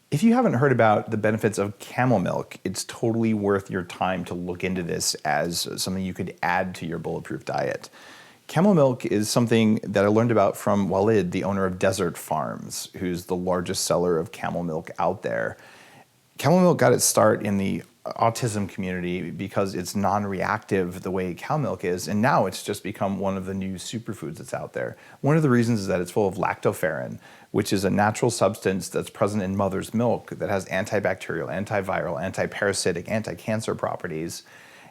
If you haven't heard about the benefits of camel milk, it's totally worth your time to look into this as something you could add to your bulletproof diet. Camel milk is something that I learned about from Walid, the owner of Desert Farms, who's the largest seller of camel milk out there. Camel milk got its start in the autism community because it's non-reactive the way cow milk is, and now it's just become one of the new superfoods that's out there. One of the reasons is that it's full of lactoferrin, which is a natural substance that's present in mother's milk that has antibacterial, antiviral, antiparasitic, anti-cancer properties.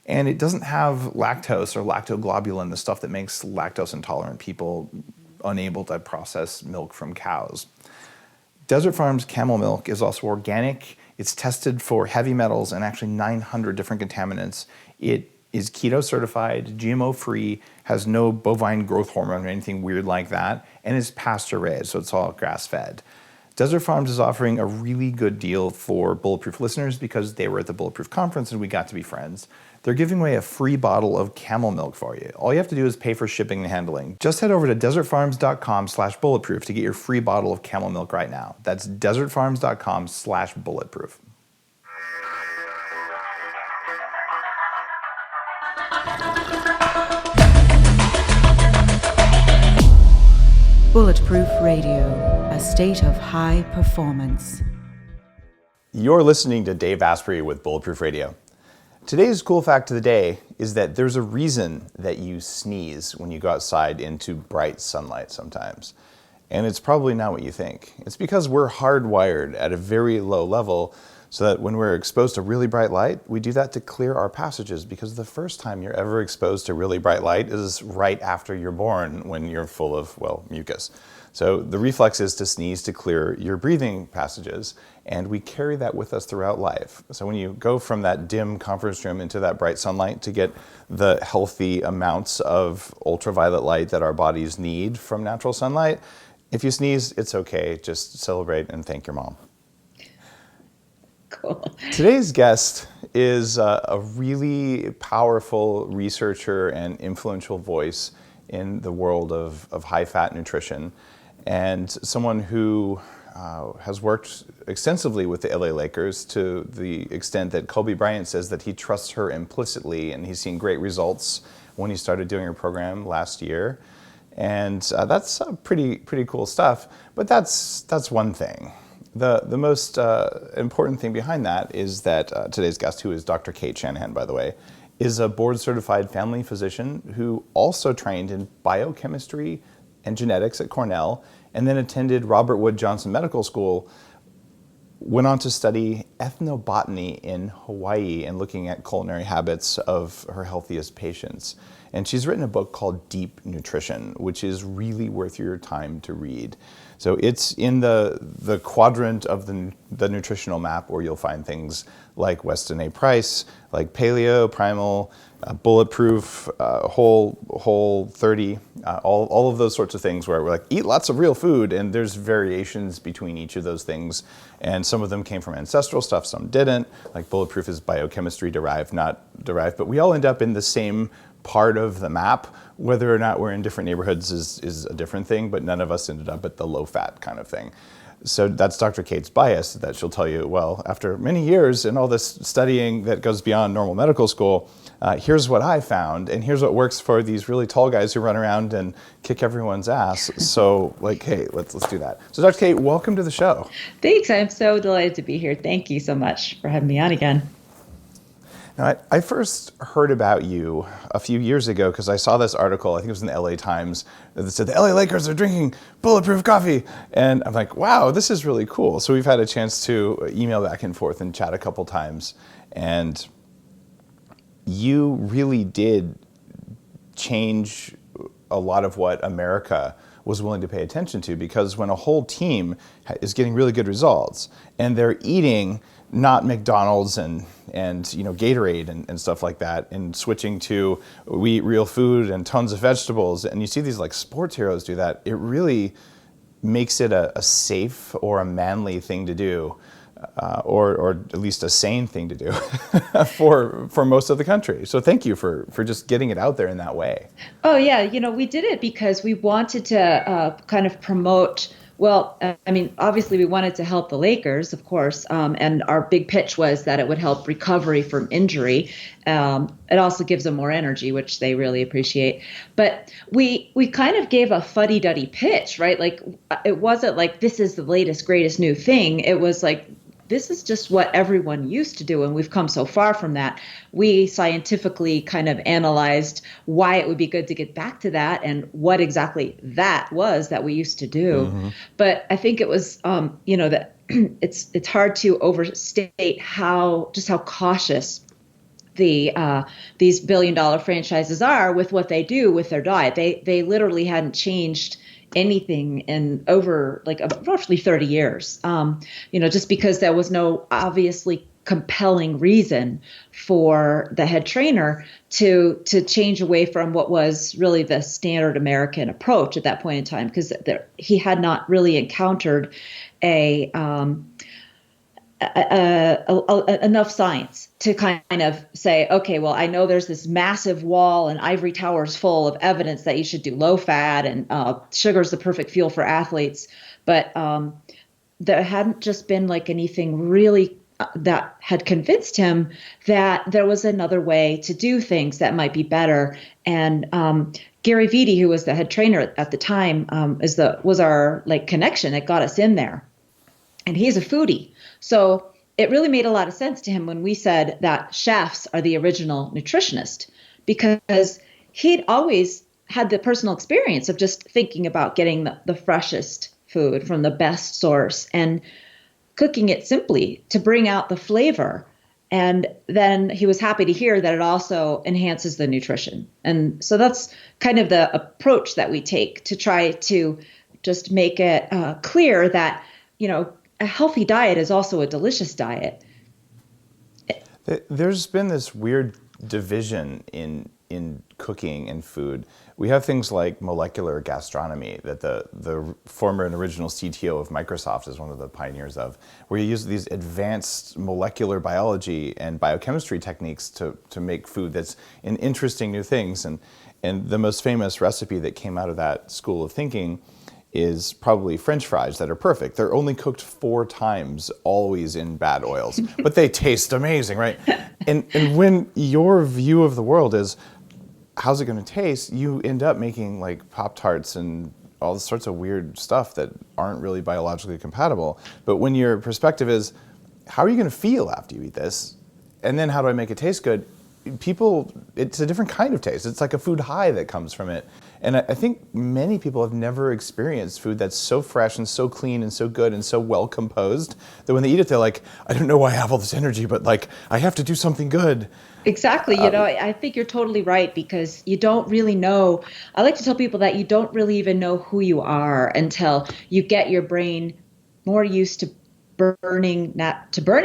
And it doesn't have lactose or lactoglobulin, the stuff that makes lactose intolerant people unable to process milk from cows. Desert Farms camel milk is also organic. It's tested for heavy metals and actually 900 different contaminants. It is keto certified, GMO free, has no bovine growth hormone or anything weird like that, and is pasture raised, so it's all grass fed. Desert Farms is offering a really good deal for Bulletproof listeners because they were at the Bulletproof conference and we got to be friends. They're giving away a free bottle of camel milk for you. All you have to do is pay for shipping and handling. Just head over to desertfarms.com/bulletproof to get your free bottle of camel milk right now. That's desertfarms.com/bulletproof. Bulletproof Radio, a state of high performance. You're listening to Dave Asprey with Bulletproof Radio. Today's cool fact of the day is that there's a reason that you sneeze when you go outside into bright sunlight sometimes. And it's probably not what you think. It's because we're hardwired at a very low level so that when we're exposed to really bright light, we do that to clear our passages, because the first time you're ever exposed to really bright light is right after you're born when you're full of, well, mucus. So the reflex is to sneeze to clear your breathing passages, and we carry that with us throughout life. So when you go from that dim conference room into that bright sunlight to get the healthy amounts of ultraviolet light that our bodies need from natural sunlight, if you sneeze, it's okay. Just celebrate and thank your mom. Cool. Today's guest is a really powerful researcher and influential voice in the world of high-fat nutrition, and someone who has worked extensively with the LA Lakers to the extent that Kobe Bryant says that he trusts her implicitly, and he's seen great results when he started doing her program last year. And that's pretty cool stuff, but that's one thing. The most important thing behind that is that today's guest, who is Dr. Cate Shanahan, by the way, is a board-certified family physician who also trained in biochemistry and genetics at Cornell, and then attended Robert Wood Johnson Medical School, went on to study ethnobotany in Hawaii and looking at culinary habits of her healthiest patients. And she's written a book called Deep Nutrition, which is really worth your time to read. So it's in the quadrant of the nutritional map where you'll find things like Weston A. Price, like Paleo, Primal, Bulletproof, Whole 30, all of those sorts of things where we're like, eat lots of real food, and there's variations between each of those things. And some of them came from ancestral stuff, some didn't. Like Bulletproof is biochemistry derived, not derived, but we all end up in the same part of the map. Whether or not we're in different neighborhoods is a different thing, but none of us ended up at the low-fat kind of thing. So that's Dr. Cate's bias, that she'll tell you, well, after many years and all this studying that goes beyond normal medical school, here's what I found, and here's what works for these really tall guys who run around and kick everyone's ass. So, like, hey, let's do that. So, Dr. Cate, welcome to the show. Thanks. I'm so delighted to be here. Thank you so much for having me on again. Now, I first heard about you a few years ago because I saw this article, I think it was in the LA Times, that said the LA Lakers are drinking bulletproof coffee. And I'm like, wow, this is really cool. So we've had a chance to email back and forth and chat a couple times. And you really did change a lot of what America was willing to pay attention to, because when a whole team is getting really good results and they're eating not McDonald's and Gatorade and stuff like that, and switching to we eat real food and tons of vegetables, and you see these like sports heroes do that, it really makes it a safe or a manly thing to do, or at least a sane thing to do for most of the country. So thank you for just getting it out there in that way. Oh, yeah. We did it because we wanted to kind of promote Well, I mean, obviously, we wanted to help the Lakers, of course, and our big pitch was that it would help recovery from injury. It also gives them more energy, which they really appreciate. But we kind of gave a fuddy-duddy pitch, right? Like it wasn't like this is the latest, greatest new thing. It was like this is just what everyone used to do, and we've come so far from that. We scientifically kind of analyzed why it would be good to get back to that and what exactly that was that we used to do. Mm-hmm. But I think it was, that it's hard to overstate how cautious these billion-dollar franchises are with what they do with their diet. They literally hadn't changed anything in over like roughly 30 years, just because there was no obviously compelling reason for the head trainer to change away from what was really the standard American approach at that point in time, because he had not really encountered enough science to kind of say, okay, well, I know there's this massive wall and ivory towers full of evidence that you should do low fat and sugar is the perfect fuel for athletes. But there hadn't just been like anything really that had convinced him that there was another way to do things that might be better. And Gary Vitti, who was the head trainer at the time, was our like connection that got us in there. And he's a foodie. So it really made a lot of sense to him when we said that chefs are the original nutritionist, because he'd always had the personal experience of just thinking about getting the freshest food from the best source and cooking it simply to bring out the flavor. And then he was happy to hear that it also enhances the nutrition. And so that's kind of the approach that we take to try to just make it clear that, a healthy diet is also a delicious diet. There's been this weird division in cooking and food. We have things like molecular gastronomy that the former and original CTO of Microsoft is one of the pioneers of, where you use these advanced molecular biology and biochemistry techniques to make food that's in interesting new things. And the most famous recipe that came out of that school of thinking is probably French fries that are perfect. They're only cooked 4 times, always in bad oils, but they taste amazing, right? And when your view of the world is, how's it going to taste? You end up making like Pop-Tarts and all sorts of weird stuff that aren't really biologically compatible. But when your perspective is, how are you going to feel after you eat this? And then how do I make it taste good? It's a different kind of taste. It's like a food high that comes from it. And I think many people have never experienced food that's so fresh and so clean and so good and so well composed that when they eat it, they're like, I don't know why I have all this energy, but like, I have to do something good. Exactly. I think you're totally right, because you don't really know. I like to tell people that you don't really even know who you are until you get your brain more used to burning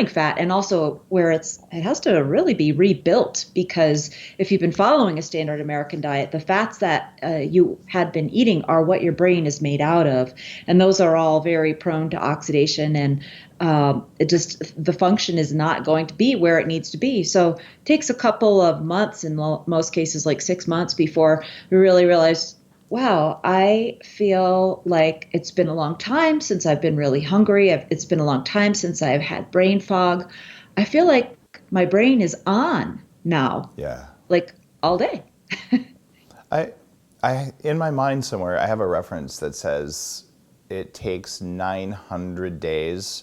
fat, and also where it has to really be rebuilt, because if you've been following a standard American diet, the fats that you had been eating are what your brain is made out of, and those are all very prone to oxidation, and the function is not going to be where it needs to be. So it takes a couple of months, in most cases like 6 months, before we really realize, wow, I feel like it's been a long time since I've been really hungry. It's been a long time since I've had brain fog. I feel like my brain is on now. Yeah. Like all day. I in my mind somewhere, I have a reference that says it takes 900 days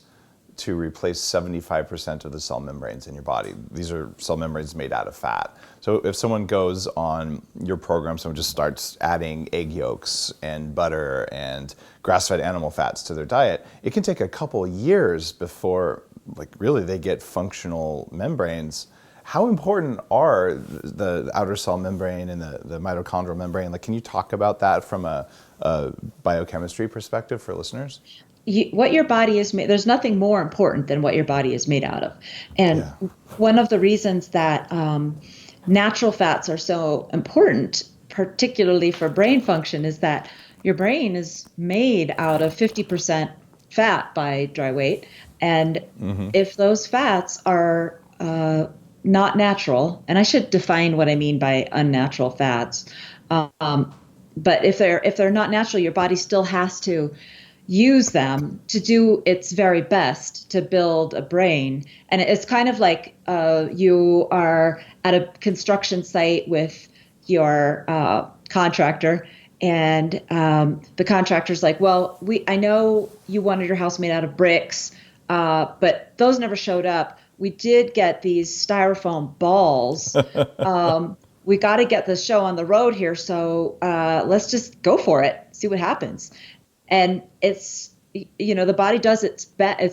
to replace 75% of the cell membranes in your body. These are cell membranes made out of fat. So if someone goes on your program, someone just starts adding egg yolks and butter and grass-fed animal fats to their diet, it can take a couple years before like really they get functional membranes. How important are the outer cell membrane and the mitochondrial membrane? Like, can you talk about that from a biochemistry perspective for listeners? What your body is made, there's nothing more important than what your body is made out of. And one of the reasons that natural fats are so important, particularly for brain function, is that your brain is made out of 50% fat by dry weight. And if those fats are not natural, and I should define what I mean by unnatural fats, but if they're not natural, your body still has to use them to do its very best to build a brain. And it's kind of like you are at a construction site with your contractor, and the contractor's like, well, I know you wanted your house made out of bricks, but those never showed up. We did get these styrofoam balls. We got to get the show on the road here, so let's just go for it, see what happens. And it's, the body does its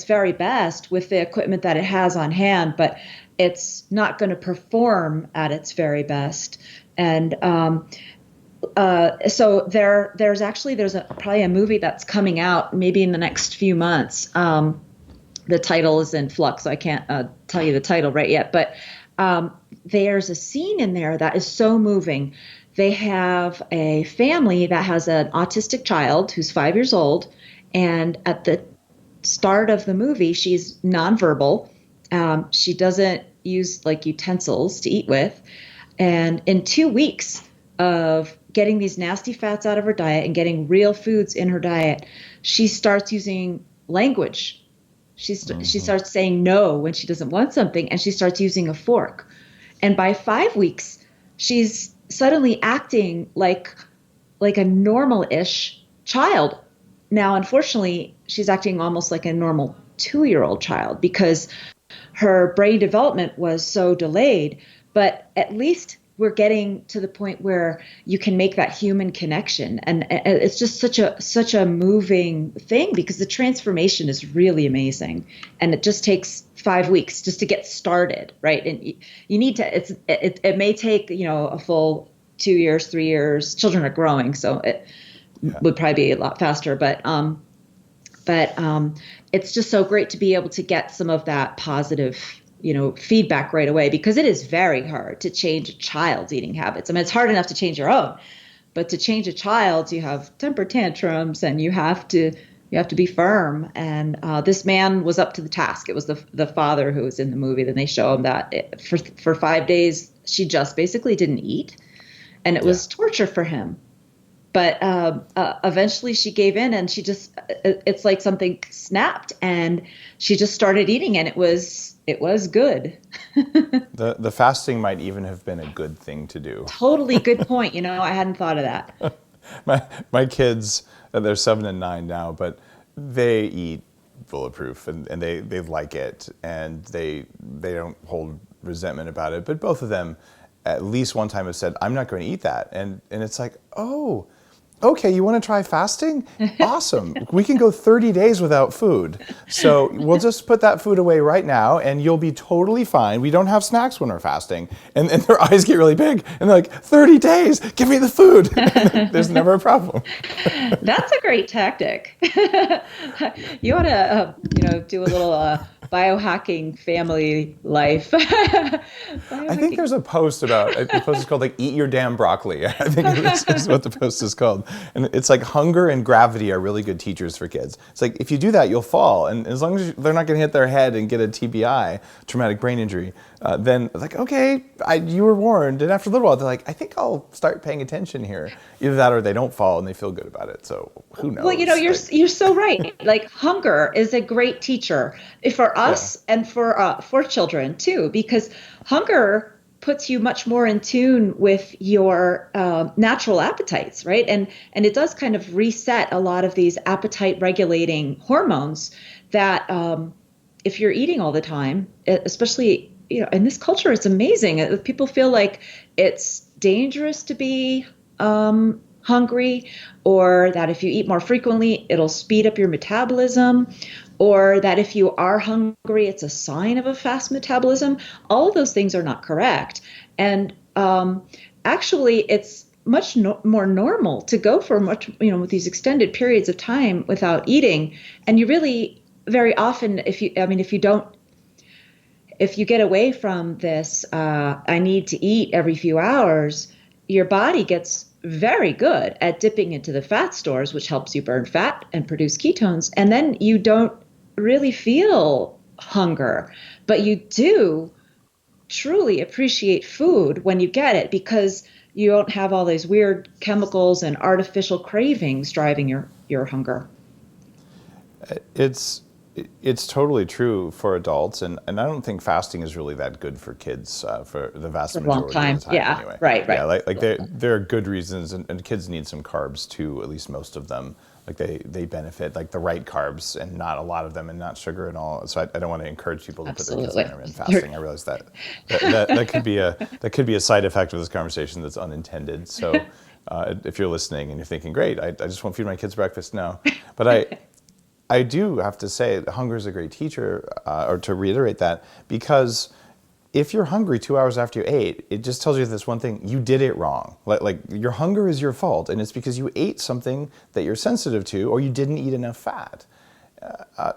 very best with the equipment that it has on hand, but it's not going to perform at its very best. And so there's probably a movie that's coming out maybe in the next few months. The title is in flux, so I can't tell you the title right yet. But there's a scene in there that is so moving. They have a family that has an autistic child who's 5 years old, and at the start of the movie, she's nonverbal. She doesn't use like utensils to eat with, and in 2 weeks of getting these nasty fats out of her diet and getting real foods in her diet, she starts using language. She starts saying no when she doesn't want something, and she starts using a fork. And by 5 weeks, she's suddenly acting like a normal-ish child. Now, unfortunately, she's acting almost like a normal 2-year-old child because her brain development was so delayed. But at least we're getting to the point where you can make that human connection. And it's just such a moving thing because the transformation is really amazing. And it just takes 5 weeks just to get started, right? And you need to, it may take, a full 2 years, 3 years. Children are growing, so it would probably be a lot faster. But it's just so great to be able to get some of that positive feedback right away, because it is very hard to change a child's eating habits. I mean, it's hard enough to change your own, but to change a child's, you have temper tantrums and you have to be firm. And this man was up to the task. It was the father who was in the movie. Then they show him that for 5 days, she just basically didn't eat, and it was torture for him. But eventually she gave in, and it's like something snapped, and she just started eating, and it was good. The fasting might even have been a good thing to do. Totally good point. I hadn't thought of that. My kids, they're 7 and 9 now, but they eat Bulletproof, and they like it, and they don't hold resentment about it. But both of them, at least one time, have said, "I'm not going to eat that," and it's like, oh. Okay, you want to try fasting? Awesome. We can go 30 days without food. So we'll just put that food away right now, and you'll be totally fine. We don't have snacks when we're fasting. And their eyes get really big, and they're like, 30 days, give me the food. There's never a problem. That's a great tactic. You ought to, do a little biohacking family life. I think there's a post about, the post is called like, eat your damn broccoli. I think is what the post is called. And it's like hunger and gravity are really good teachers for kids. It's like, if you do that, you'll fall. And as long as they're not going to hit their head and get a TBI, traumatic brain injury, then it's like, okay, you were warned. And after a little while, they're like, I think I'll start paying attention here. Either that or they don't fall and they feel good about it. So who knows? Well, you're so right. Like, hunger is a great teacher for us and for children too, because hunger puts you much more in tune with your natural appetites, right? And it does kind of reset a lot of these appetite regulating hormones that if you're eating all the time, especially in this culture, it's amazing. People feel like it's dangerous to be hungry, or that if you eat more frequently, it'll speed up your metabolism, or that if you are hungry, it's a sign of a fast metabolism. All of those things are not correct. And actually, it's much more normal to go for with these extended periods of time without eating. And you really, very often, if you get away from this, I need to eat every few hours, your body gets very good at dipping into the fat stores, which helps you burn fat and produce ketones. And then you don't really feel hunger, but you do truly appreciate food when you get it, because you don't have all these weird chemicals and artificial cravings driving your hunger. It's it's totally true for adults, and I don't think fasting is really that good for kids for the vast For a long majority of time. the time Yeah, anyway. right, Yeah, right. like there are good reasons, and kids need some carbs too, at least most of them. Like they benefit, like the right carbs and not a lot of them and not sugar and all. So I don't want to encourage people to put their kids on Absolutely. intermittent fasting. I realize that that could be a side effect of this conversation that's unintended. So if you're listening and you're thinking, great, I just won't feed my kids breakfast, no. But I do have to say that hunger is a great teacher, or to reiterate that, because if you're hungry 2 hours after you ate, it just tells you this one thing: you did it wrong. Like your hunger is your fault, and it's because you ate something that you're sensitive to, or you didn't eat enough fat.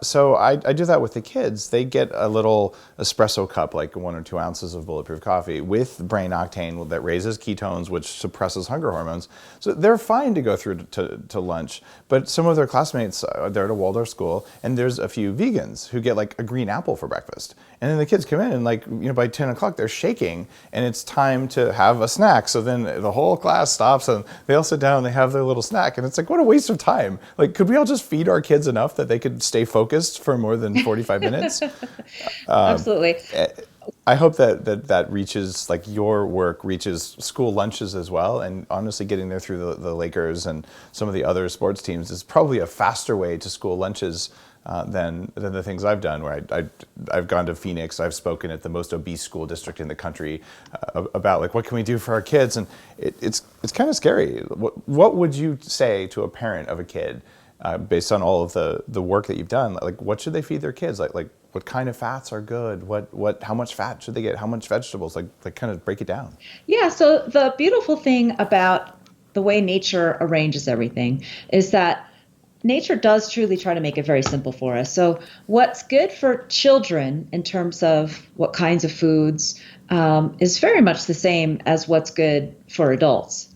So I do that with the kids. They get a little espresso cup, like 1 or 2 ounces of bulletproof coffee with brain octane that raises ketones, which suppresses hunger hormones. So they're fine to go through to lunch. But some of their classmates, they're at a Waldorf school, and there's a few vegans who get like a green apple for breakfast. And then the kids come in, and like, by 10 o'clock, they're shaking, and it's time to have a snack. So then the whole class stops, and they all sit down, and they have their little snack. And it's like, what a waste of time. Like, could we all just feed our kids enough that they could stay focused for more than 45 minutes? Absolutely. I hope that reaches, like your work reaches school lunches as well. And honestly, getting there through the Lakers and some of the other sports teams is probably a faster way to school lunches than the things I've done, where I've gone to Phoenix. I've spoken at the most obese school district in the country about like, what can we do for our kids? And it's kind of scary. What would you say to a parent of a kid based on all of the work that you've done? Like, what should they feed their kids? Like what kind of fats are good? How much fat should they get? How much vegetables? Like kind of break it down. Yeah, so the beautiful thing about the way nature arranges everything is that nature does truly try to make it very simple for us. So what's good for children in terms of what kinds of foods is very much the same as what's good for adults.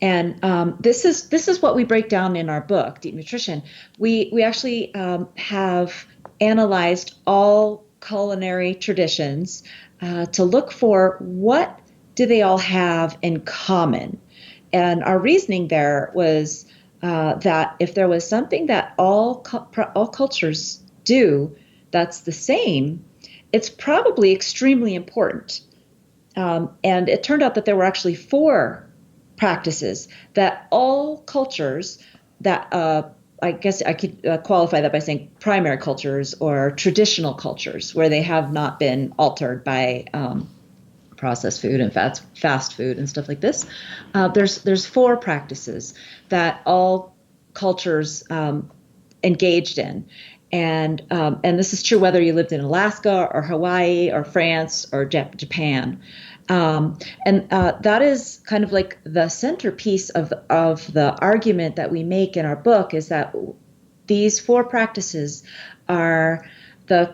And this is what we break down in our book, Deep Nutrition. We actually have analyzed all culinary traditions to look for what do they all have in common. And our reasoning there was that if there was something that all cultures do that's the same, it's probably extremely important. And it turned out that there were actually 4 practices that all cultures that I guess I could qualify that by saying primary cultures or traditional cultures, where they have not been altered by processed food and fast food and stuff like this. There's 4 practices that all cultures engaged in, and this is true whether you lived in Alaska or Hawaii or France or Japan. And that is kind of like the centerpiece of the argument that we make in our book, is that these 4 practices are the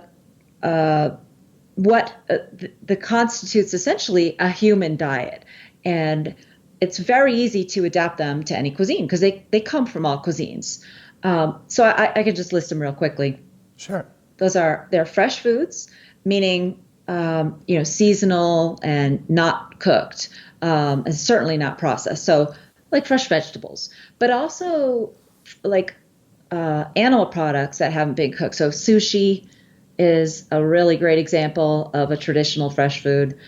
constitutes essentially a human diet. And it's very easy to adapt them to any cuisine because they come from all cuisines. So I could just list them real quickly. Sure. They're fresh foods, meaning seasonal and not cooked, and certainly not processed. So like fresh vegetables, but also like animal products that haven't been cooked. So sushi is a really great example of a traditional fresh food.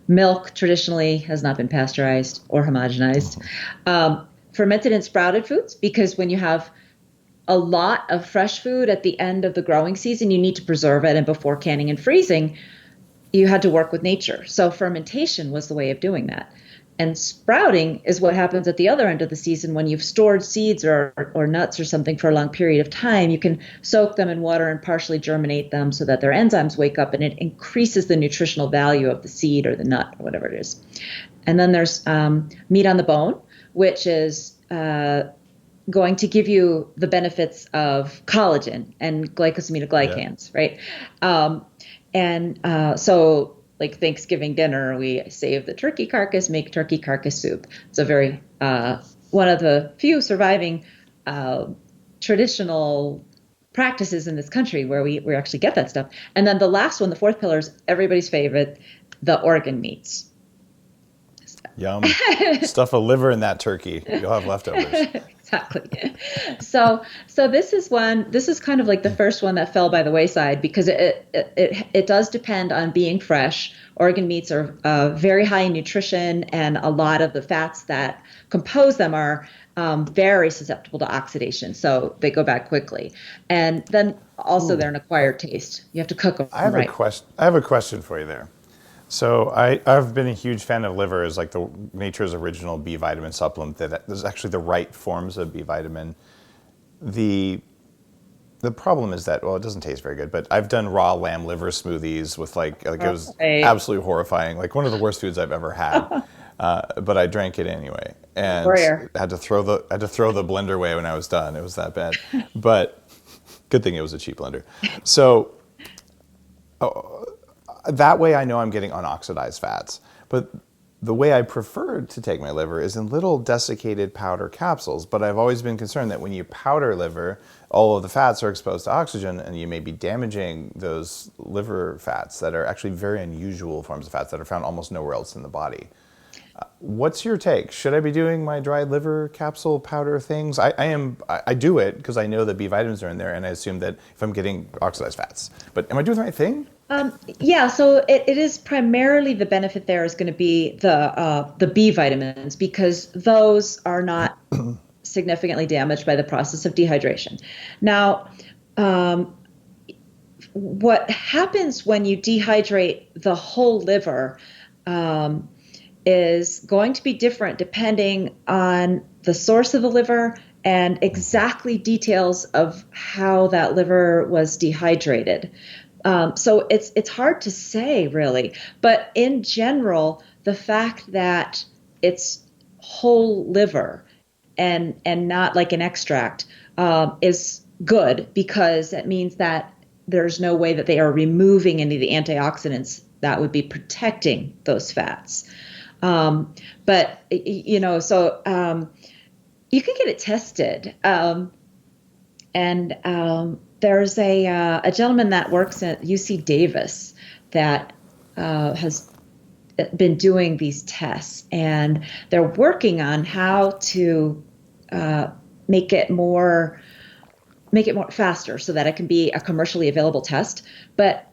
Milk traditionally has not been pasteurized or homogenized. Fermented and sprouted foods, because when you have a lot of fresh food at the end of the growing season, you need to preserve it. And before canning and freezing, you had to work with nature. So fermentation was the way of doing that. And sprouting is what happens at the other end of the season when you've stored seeds or nuts or something for a long period of time. You can soak them in water and partially germinate them so that their enzymes wake up, and it increases the nutritional value of the seed or the nut or whatever it is. And then there's meat on the bone, which is going to give you the benefits of collagen and glycosaminoglycans, right? So like Thanksgiving dinner, we save the turkey carcass, make turkey carcass soup. It's a very one of the few surviving traditional practices in this country where we actually get that stuff. And then the last one, the 4th pillar, is everybody's favorite, the organ meats. Yum. Stuff a liver in that turkey. You'll have leftovers. Exactly. So this is kind of like the first one that fell by the wayside because it does depend on being fresh. Organ meats are very high in nutrition, and a lot of the fats that compose them are very susceptible to oxidation, so they go bad quickly. And then also Ooh, they're an acquired taste. You have to cook them I have a right. question. I have a question for you there. So I've been a huge fan of liver as like the nature's original B vitamin supplement. That there's actually the right forms of B vitamin. The the problem is that, well, it doesn't taste very good. But I've done raw lamb liver smoothies with like it was Right. absolutely horrifying. Like one of the worst foods I've ever had. But I drank it anyway, and Warrior. had to throw the blender away when I was done. It was that bad. But good thing it was a cheap blender. So that way I know I'm getting unoxidized fats. But the way I prefer to take my liver is in little desiccated powder capsules. But I've always been concerned that when you powder liver, all of the fats are exposed to oxygen and you may be damaging those liver fats that are actually very unusual forms of fats that are found almost nowhere else in the body. What's your take? Should I be doing my dried liver capsule powder things? I do it because I know that B vitamins are in there and I assume that if I'm getting oxidized fats. But am I doing the right thing? Yeah, so it is primarily the benefit there is going to be the B vitamins because those are not significantly damaged by the process of dehydration. Now, um, what happens when you dehydrate the whole liver um, is going to be different depending on the source of the liver and exactly details of how that liver was dehydrated. So it's hard to say really, but in general, the fact that it's whole liver and not like an extract is good because it means that there's no way that they are removing any of the antioxidants that would be protecting those fats. But you can get it tested. And there's a gentleman that works at UC Davis that has been doing these tests, and they're working on how to uh, make it more faster so that it can be a commercially available test. But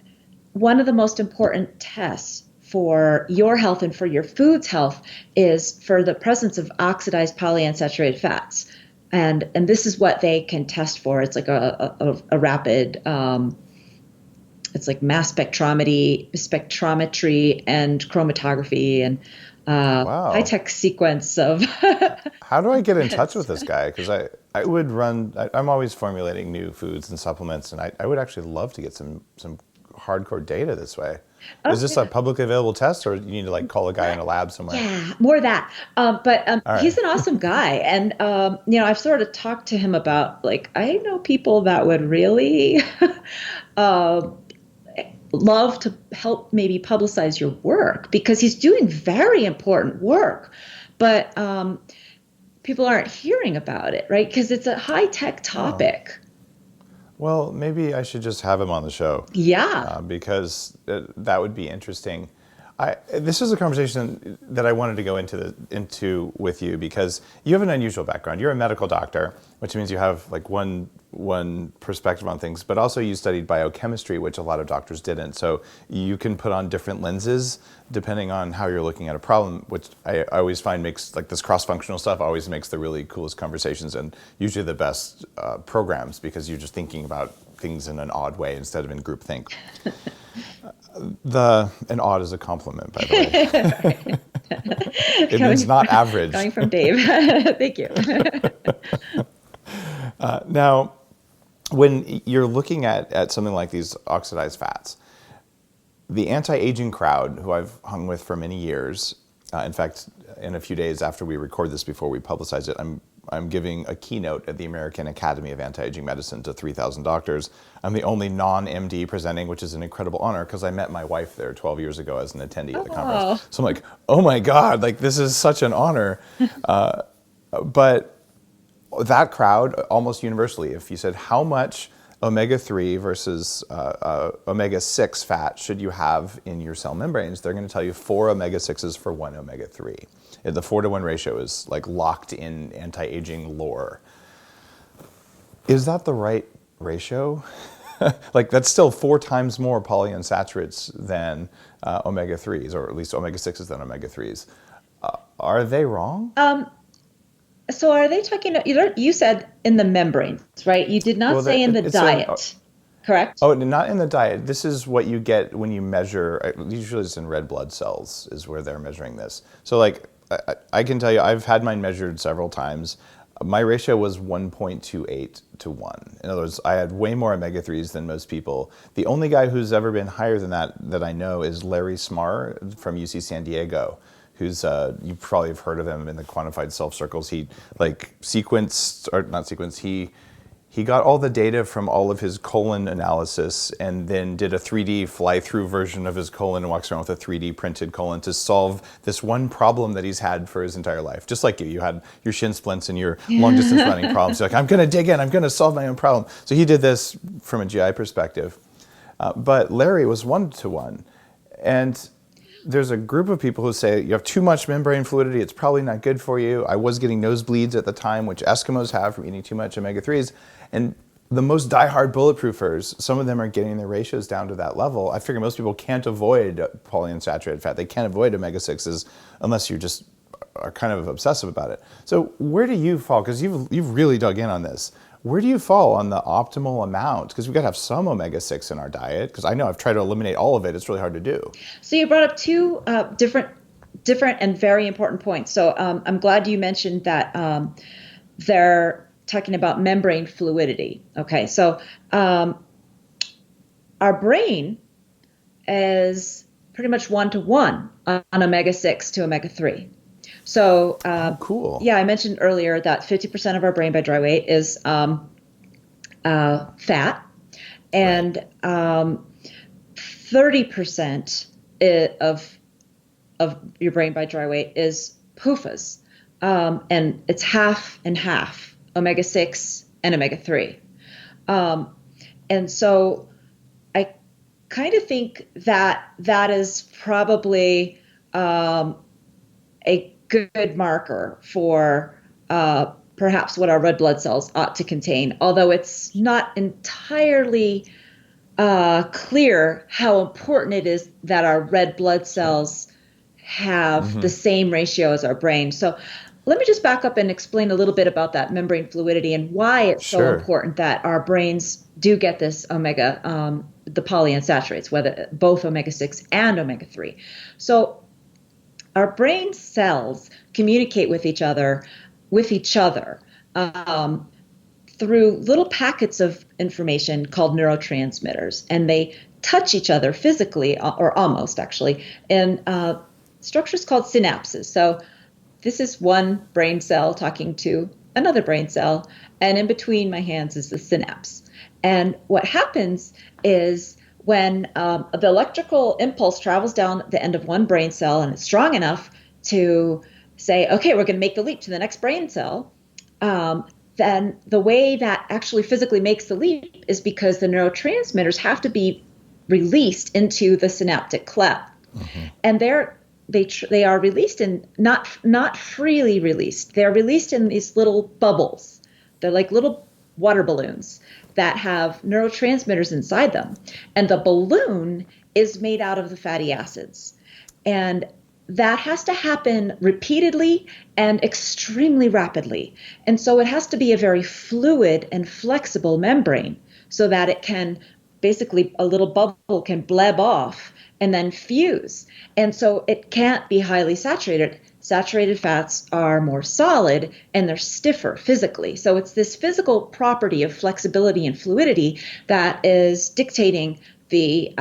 one of the most important tests for your health and for your food's health is for the presence of oxidized polyunsaturated fats. And this is what they can test for. It's like a rapid, it's like mass spectrometry and chromatography and high Wow. tech sequence of How do I get in touch with tests. this guy? Because I would run, I'm always formulating new foods and supplements, and I would actually love to get some hardcore data this way. Oh, Is this a publicly available test, or you need to like call a guy in a lab somewhere? yeah, more of that. But All right. he's an awesome guy, and I've sort of talked to him about like I know people that would really uh, love to help maybe publicize your work because he's doing very important work, but people aren't hearing about it, right? Because it's a high tech Oh. topic. Well, maybe I should just have him on the show Yeah. because that would be interesting. This is a conversation that I wanted to go into with you because you have an unusual background. You're a medical doctor, which means you have like one perspective on things, but also you studied biochemistry, which a lot of doctors didn't. So you can put on different lenses depending on how you're looking at a problem, which I always find makes like this cross-functional stuff always makes the really coolest conversations and usually the best programs because you're just thinking about things in an odd way instead of in groupthink. And odd is a compliment, by the way. It means coming, not average. coming from Dave. Thank you. Now, when you're looking at something like these oxidized fats, the anti-aging crowd, who I've hung with for many years, in fact, in a few days after we record this, before we publicize it, I'm giving a keynote at the American Academy of Anti-Aging Medicine to 3,000 doctors. I'm the only non-MD presenting, which is an incredible honor because I met my wife there 12 years ago as an attendee at the Oh. conference. So I'm like, oh my God, like this is such an honor. But that crowd, almost universally, if you said how much omega-3 versus omega-6 fat should you have in your cell membranes, they're going to tell you 4 omega-6s for 1 omega-3. The 4-to-1 ratio is like locked in anti-aging lore. Is that the right ratio? Like, that's still 4 times more polyunsaturates than omega-3s, or at least omega-6s than omega-3s. Are they wrong? So are they talking, you said in the membranes, right? You did not Well, say in the diet, correct? Oh, not in the diet. This is what you get when you measure, usually it's in red blood cells is where they're measuring this. So like, I can tell you, I've had mine measured several times. My ratio was 1.28 to 1. In other words, I had way more omega-3s than most people. The only guy who's ever been higher than that I know is Larry Smarr from UC San Diego, who's, you probably have heard of him in the quantified self circles. He he got all the data from all of his colon analysis and then did a 3D fly-through version of his colon and walks around with a 3D printed colon to solve this one problem that he's had for his entire life. Just like you had your shin splints and your long-distance running problems. You're like, I'm going to dig in, I'm going to solve my own problem. So he did this from a GI perspective. But Larry was 1-to-1. And there's a group of people who say you have too much membrane fluidity, it's probably not good for you. I was getting nosebleeds at the time, which Eskimos have from eating too much omega-3s. And the most diehard bulletproofers, some of them are getting their ratios down to that level. I figure most people can't avoid polyunsaturated fat. They can't avoid omega-6s unless you just are kind of obsessive about it. So where do you fall? Because you've really dug in on this. Where do you fall on the optimal amount? Because we've got to have some omega-6 in our diet. Because I know I've tried to eliminate all of it. It's really hard to do. So you brought up two different and very important points. So I'm glad you mentioned that they're talking about membrane fluidity. Okay, so our brain is pretty much 1-to-1 on omega-6 to omega-3. So, cool. Yeah, I mentioned earlier that 50% of our brain by dry weight is fat, and 30% of your brain by dry weight is PUFAs, and it's half and half, omega-6 and omega-3. And so I kind of think that is probably a good marker for perhaps what our red blood cells ought to contain, although it's not entirely clear how important it is that our red blood cells have the same ratio as our brain. So let me just back up and explain a little bit about that membrane fluidity and why it's so important that our brains do get this the polyunsaturates, whether both omega-6 and omega-3. So our brain cells communicate with each other through little packets of information called neurotransmitters, and they touch each other physically, or almost actually, in structures called synapses. So this is one brain cell talking to another brain cell, and in between my hands is the synapse. And what happens is when the electrical impulse travels down the end of one brain cell and it's strong enough to say, okay, we're going to make the leap to the next brain cell, then the way that actually physically makes the leap is because the neurotransmitters have to be released into the synaptic cleft. And they are released in not freely released. They're released in these little bubbles. They're like little water balloons that have neurotransmitters inside them. And the balloon is made out of the fatty acids. And that has to happen repeatedly and extremely rapidly. And so it has to be a very fluid and flexible membrane so that it can basically, a little bubble can bleb off and then fuse. And so it can't be highly saturated. Saturated fats are more solid and they're stiffer physically. So it's this physical property of flexibility and fluidity that is dictating the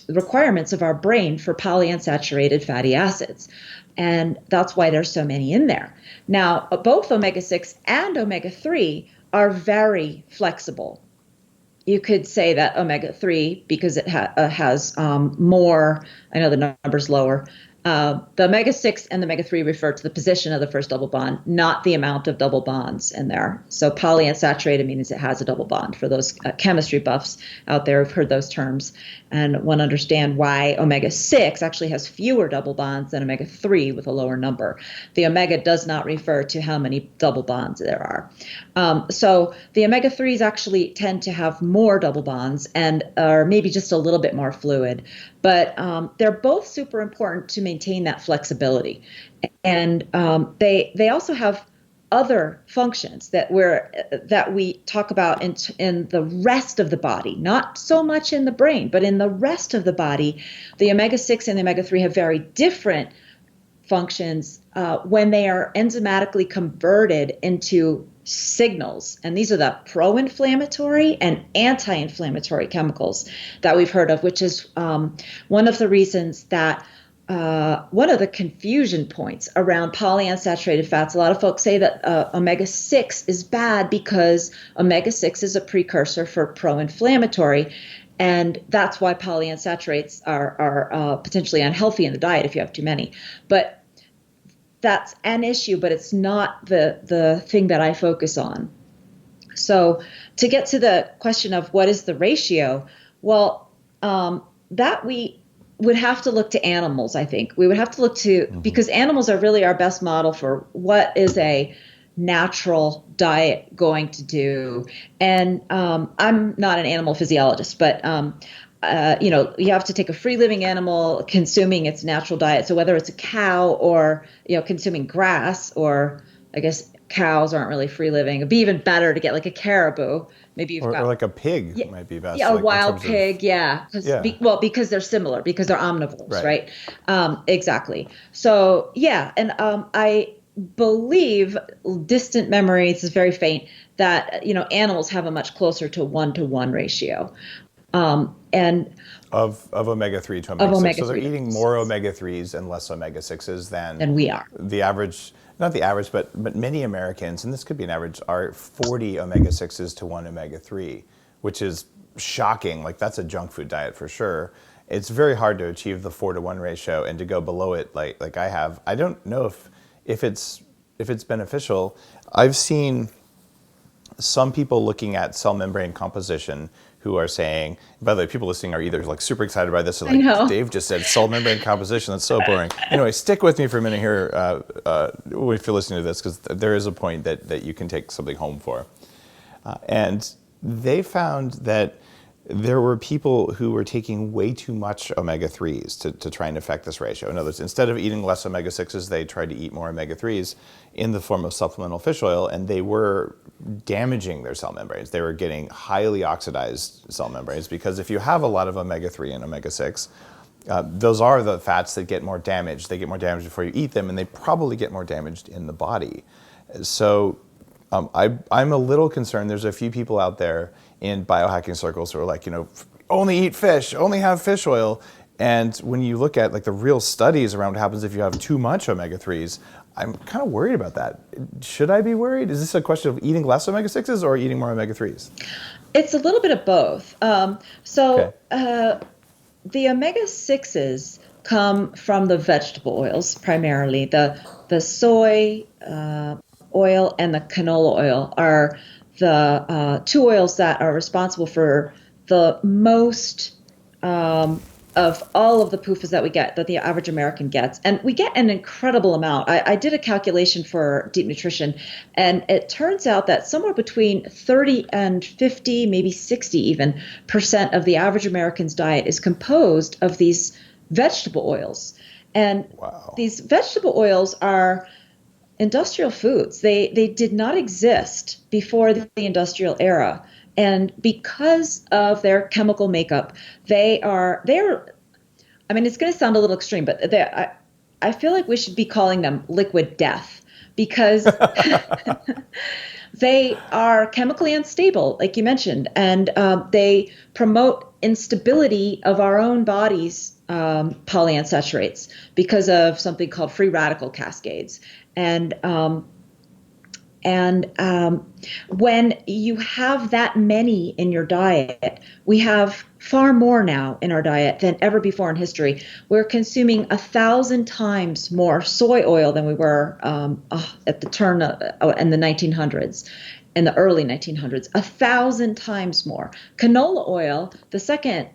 requirements of our brain for polyunsaturated fatty acids. And that's why there's so many in there. Now, both omega-6 and omega-3 are very flexible. You could say that omega-3, because it has more, I know the number's lower, The omega-6 and the omega-3 refer to the position of the first double bond, not the amount of double bonds in there. So polyunsaturated means it has a double bond. For those chemistry buffs out there who've heard those terms and want to understand why omega-6 actually has fewer double bonds than omega-3 with a lower number. The omega does not refer to how many double bonds there are. So the omega-3s actually tend to have more double bonds and are maybe just a little bit more fluid. But they're both super important to maintain that flexibility. And they also have other functions that we talk about in the rest of the body, not so much in the brain, but in the rest of the body. The omega-6 and the omega-3 have very different functions when they are enzymatically converted into signals. And these are the pro-inflammatory and anti-inflammatory chemicals that we've heard of, which is one of the reasons that one of the confusion points around polyunsaturated fats. A lot of folks say that omega-6 is bad because omega-6 is a precursor for pro-inflammatory. And that's why polyunsaturates are potentially unhealthy in the diet if you have too many. But that's an issue, but it's not the thing that I focus on. So to get to the question of what is the ratio, well, that we would have to look to animals, I think. We would have to look to, because animals are really our best model for what is a natural diet going to do. And I'm not an animal physiologist, but you have to take a free living animal consuming its natural diet. So whether it's a cow or, consuming grass, or I guess cows aren't really free living. It'd be even better to get like a caribou. Maybe you've got or like a pig might be best. Yeah, like a wild pig. Because they're similar, because they're omnivores, right? Exactly. So yeah. And I believe, distant memory, this is very faint, that, animals have a much closer to 1-to-1 ratio. And of omega-3 to omega-6. So they're eating more omega-3s and less omega-6s than we are. The average, not the average, but many Americans, and this could be an average, are 40 omega-6s to 1 omega-3, which is shocking. Like, that's a junk food diet for sure. It's very hard to achieve the 4-to-1 ratio, and to go below it like I have. I don't know if it's beneficial. I've seen some people looking at cell membrane composition who are saying, by the way, people listening are either like super excited by this or like, Dave just said cell membrane composition, that's so boring. Anyway, stick with me for a minute here if you're listening to this, because there is a point that you can take something home for. And they found that there were people who were taking way too much omega-3s to try and affect this ratio. In other words, instead of eating less omega-6s, they tried to eat more omega-3s in the form of supplemental fish oil, and they were damaging their cell membranes. They were getting highly oxidized cell membranes, because if you have a lot of omega-3 and omega-6, those are the fats that get more damaged. They get more damaged before you eat them, and they probably get more damaged in the body. So I'm a little concerned. There's a few people out there in biohacking circles who are like, only eat fish, only have fish oil. And when you look at like the real studies around what happens if you have too much omega-3s, I'm kind of worried about that. Should I be worried? Is this a question of eating less omega-6s or eating more omega-3s? It's a little bit of both. The omega-6s come from the vegetable oils primarily. The soy oil and the canola oil are the two oils that are responsible for the most of all of the PUFAs that we get, that the average American gets. And we get an incredible amount. I did a calculation for Deep Nutrition, and it turns out that somewhere between 30 and 50, maybe 60 even, % of the average American's diet is composed of these vegetable oils. And these vegetable oils are industrial foods. They did not exist before the industrial era. And because of their chemical makeup, they're I mean, it's going to sound a little extreme, but I feel like we should be calling them liquid death, because they are chemically unstable, like you mentioned, and they promote instability of our own body's polyunsaturates because of something called free radical cascades. And And when you have that many in your diet, we have far more now in our diet than ever before in history. We're consuming 1,000 times more soy oil than we were at the turn of, in the 1900s. In the early 1900s, 1,000 times more. Canola oil, the second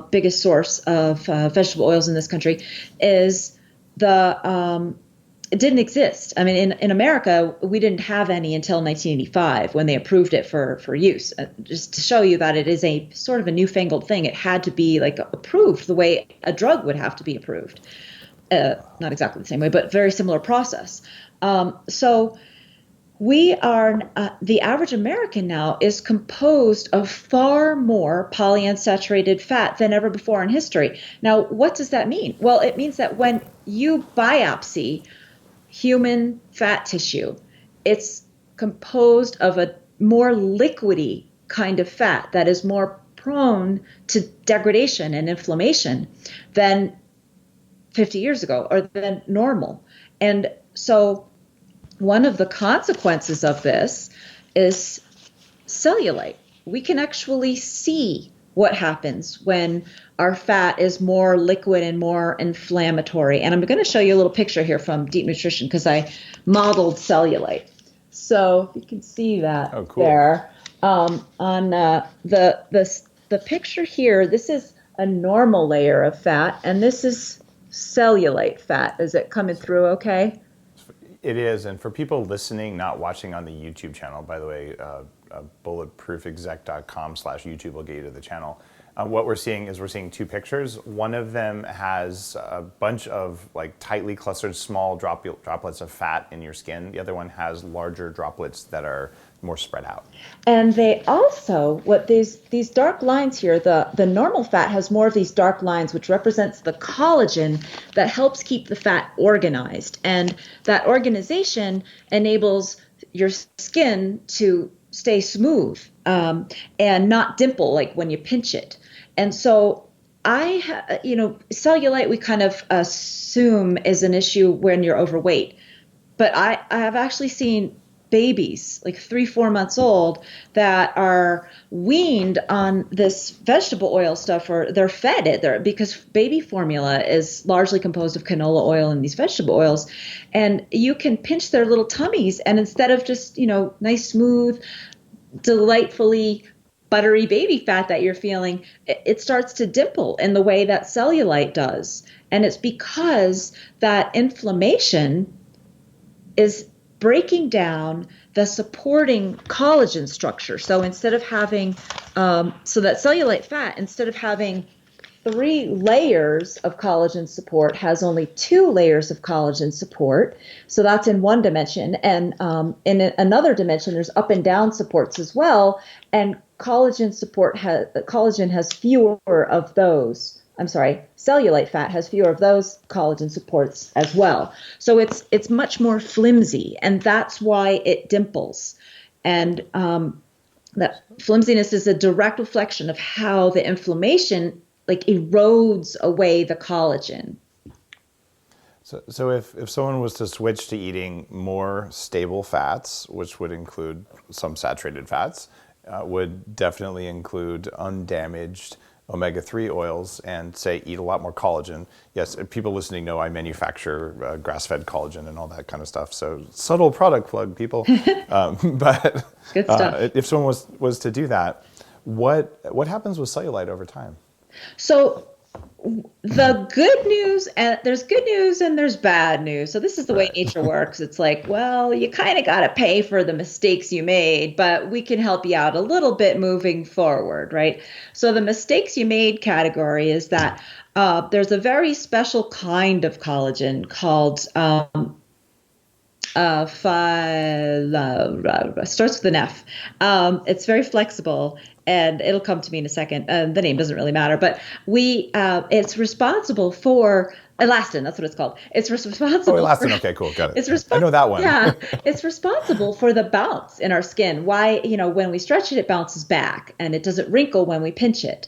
biggest source of vegetable oils in this country, is it didn't exist. I mean, in America, we didn't have any until 1985 when they approved it for use. Just to show you that it is a sort of a newfangled thing. It had to be like approved the way a drug would have to be approved. Not exactly the same way, but very similar process. So we are, the average American now is composed of far more polyunsaturated fat than ever before in history. Now, what does that mean? Well, it means that when you biopsy human fat tissue, it's composed of a more liquidy kind of fat that is more prone to degradation and inflammation than 50 years ago or than normal. And so one of the consequences of this is cellulite. We can actually see what happens when our fat is more liquid and more inflammatory. And I'm going to show you a little picture here from Deep Nutrition because I modeled cellulite. So if you can see that there on the picture here, this is a normal layer of fat, and this is cellulite fat. Is it coming through okay? It is, and for people listening, not watching on the YouTube channel, by the way, bulletproofexec.com/YouTube will get you to the channel. What we're seeing is two pictures. One of them has a bunch of like tightly clustered small droplets of fat in your skin. The other one has larger droplets that are more spread out. And they also, what these dark lines here, the normal fat has more of these dark lines, which represents the collagen that helps keep the fat organized. And that organization enables your skin to stay smooth and not dimple like when you pinch it. And so cellulite we kind of assume is an issue when you're overweight. But I have actually seen babies, like 3-4 months old, that are weaned on this vegetable oil stuff, or they're fed it because baby formula is largely composed of canola oil and these vegetable oils. And you can pinch their little tummies, and instead of just, nice, smooth, delightfully buttery baby fat that you're feeling, it starts to dimple in the way that cellulite does. And it's because that inflammation is breaking down the supporting collagen structure. So instead of having, so that cellulite fat, instead of having 3 layers of collagen support, has only 2 layers of collagen support. So that's in one dimension. And in another dimension, there's up and down supports as well. And collagen has fewer of those. Cellulite fat has fewer of those collagen supports as well. So it's much more flimsy, and that's why it dimples. And that flimsiness is a direct reflection of how the inflammation erodes away the collagen. So if someone was to switch to eating more stable fats, which would include some saturated fats, would definitely include undamaged omega-3 oils, and say eat a lot more collagen. Yes, people listening know I manufacture grass-fed collagen and all that kind of stuff. So subtle product plug, people. But good stuff. If someone was to do that, what happens with cellulite over time? So the good news, and there's good news and there's bad news. So this is the way nature works. It's like, well, you kind of got to pay for the mistakes you made, but we can help you out a little bit moving forward, right? So the mistakes you made category is that there's a very special kind of collagen called starts with an F. It's very flexible, and it'll come to me in a second. The name doesn't really matter, but it's responsible for Elastin, that's what it's called. It's Oh, responsible elastin. for, Okay, cool. Got it's it. I know that one. yeah, it's responsible for the bounce in our skin. Why, when we stretch it, it bounces back and it doesn't wrinkle when we pinch it.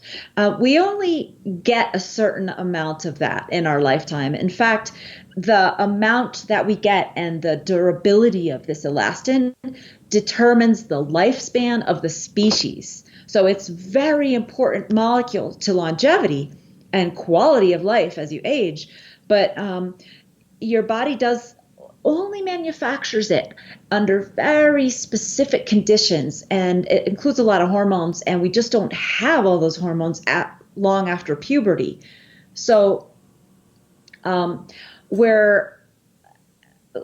We only get a certain amount of that in our lifetime. In fact, the amount that we get and the durability of this elastin determines the lifespan of the species. So it's very important molecule to longevity and quality of life as you age. But your body only manufactures it under very specific conditions, and it includes a lot of hormones, and we just don't have all those hormones long after puberty. So where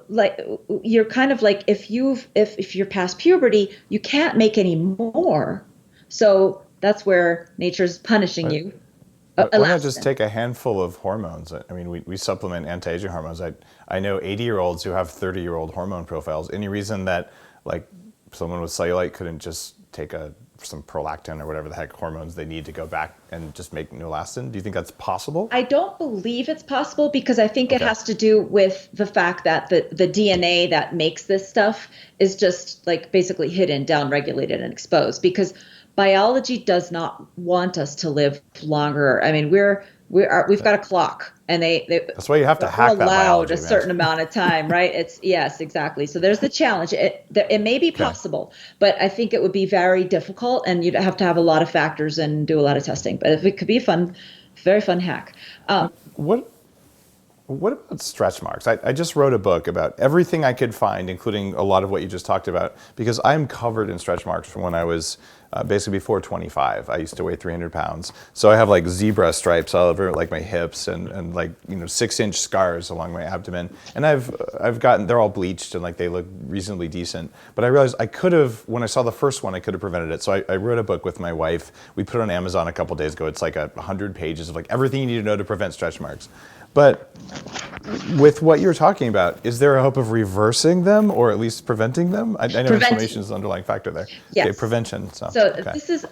like you're kind of like if you're past puberty, you can't make any more. So that's where nature's punishing you. Why not just take a handful of hormones? I mean, we supplement anti-aging hormones. I know 80-year-olds who have 30-year-old hormone profiles. Any reason that like someone with cellulite couldn't just take some prolactin or whatever the heck hormones they need to go back and just make new elastin? Do you think that's possible? I don't believe it's possible because I think it has to do with the fact that the DNA that makes this stuff is just like basically hidden, downregulated, and exposed, because biology does not want us to live longer. I mean, we've got a clock, and that's why you have to hack that biology, a certain amount of time, right? Yes, exactly. So there's the challenge. It may be possible, but I think it would be very difficult, and you'd have to have a lot of factors and do a lot of testing. But it could be a very fun hack. What about stretch marks? I just wrote a book about everything I could find, including a lot of what you just talked about, because I'm covered in stretch marks from when I was basically before 25. I used to weigh 300 pounds. So I have like zebra stripes all over like my hips and like, 6-inch scars along my abdomen. And they're all bleached and like they look reasonably decent. But I realized when I saw the first one, I could have prevented it. So I wrote a book with my wife. We put it on Amazon a couple days ago. It's like 100 pages of like everything you need to know to prevent stretch marks. But with what you're talking about, is there a hope of reversing them or at least preventing them? I know inflammation is the underlying factor there. Yes. Okay, prevention. So this is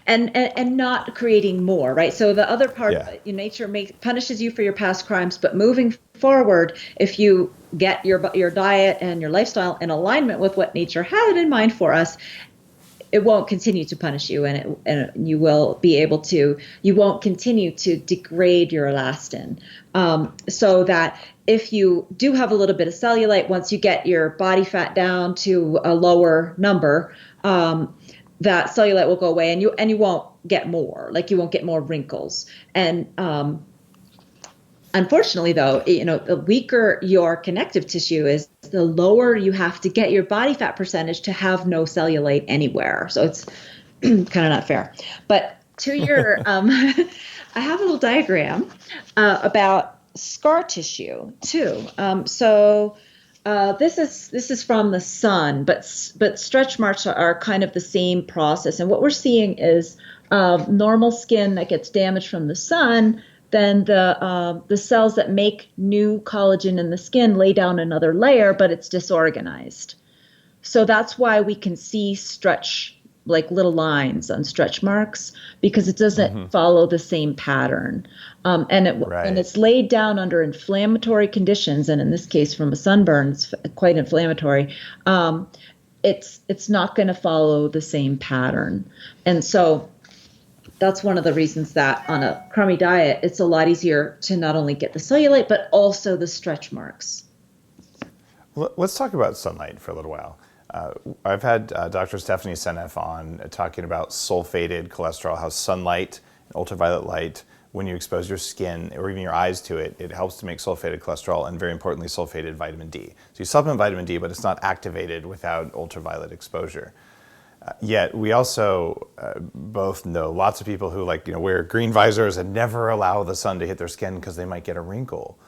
and not creating more, right? So the other part, nature punishes you for your past crimes, but moving forward, if you get your diet and your lifestyle in alignment with what nature had in mind for us, it won't continue to punish you, and you will be able to. You won't continue to degrade your elastin, so that if you do have a little bit of cellulite, once you get your body fat down to a lower number, that cellulite will go away, and you won't get more. Like you won't get more wrinkles. And unfortunately, though, the weaker your connective tissue is, the lower you have to get your body fat percentage to have no cellulite anywhere. So it's kind of not fair. But to your, I have a little diagram about scar tissue too. This is from the sun, but stretch marks are kind of the same process. And what we're seeing is normal skin that gets damaged from the sun. Then the cells that make new collagen in the skin lay down another layer, but it's disorganized. So that's why we can see stretch, like little lines on stretch marks, because it doesn't follow the same pattern. And it's laid down under inflammatory conditions, and in this case from a sunburn, it's quite inflammatory. It's not going to follow the same pattern. And so that's one of the reasons that on a crummy diet, it's a lot easier to not only get the cellulite, but also the stretch marks. Let's talk about sunlight for a little while. I've had Dr. Stephanie Seneff on talking about sulfated cholesterol, how sunlight, ultraviolet light, when you expose your skin or even your eyes to it, it helps to make sulfated cholesterol and very importantly, sulfated vitamin D. So you supplement vitamin D, but it's not activated without ultraviolet exposure. Yet we also both know lots of people who wear green visors and never allow the sun to hit their skin because they might get a wrinkle.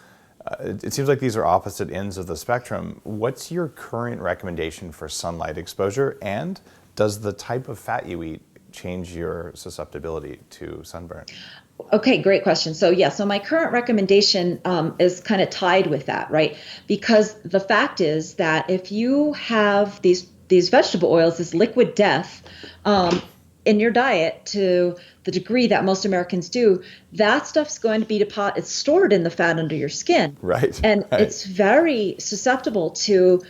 It seems like these are opposite ends of the spectrum. What's your current recommendation for sunlight exposure, and does the type of fat you eat change your susceptibility to sunburn? Okay, great question. So my current recommendation is kind of tied with that, right? Because the fact is that if you have these vegetable oils, this liquid death, in your diet to the degree that most Americans do, that stuff's going to be it's stored in the fat under your skin. Right. And Right. it's very susceptible to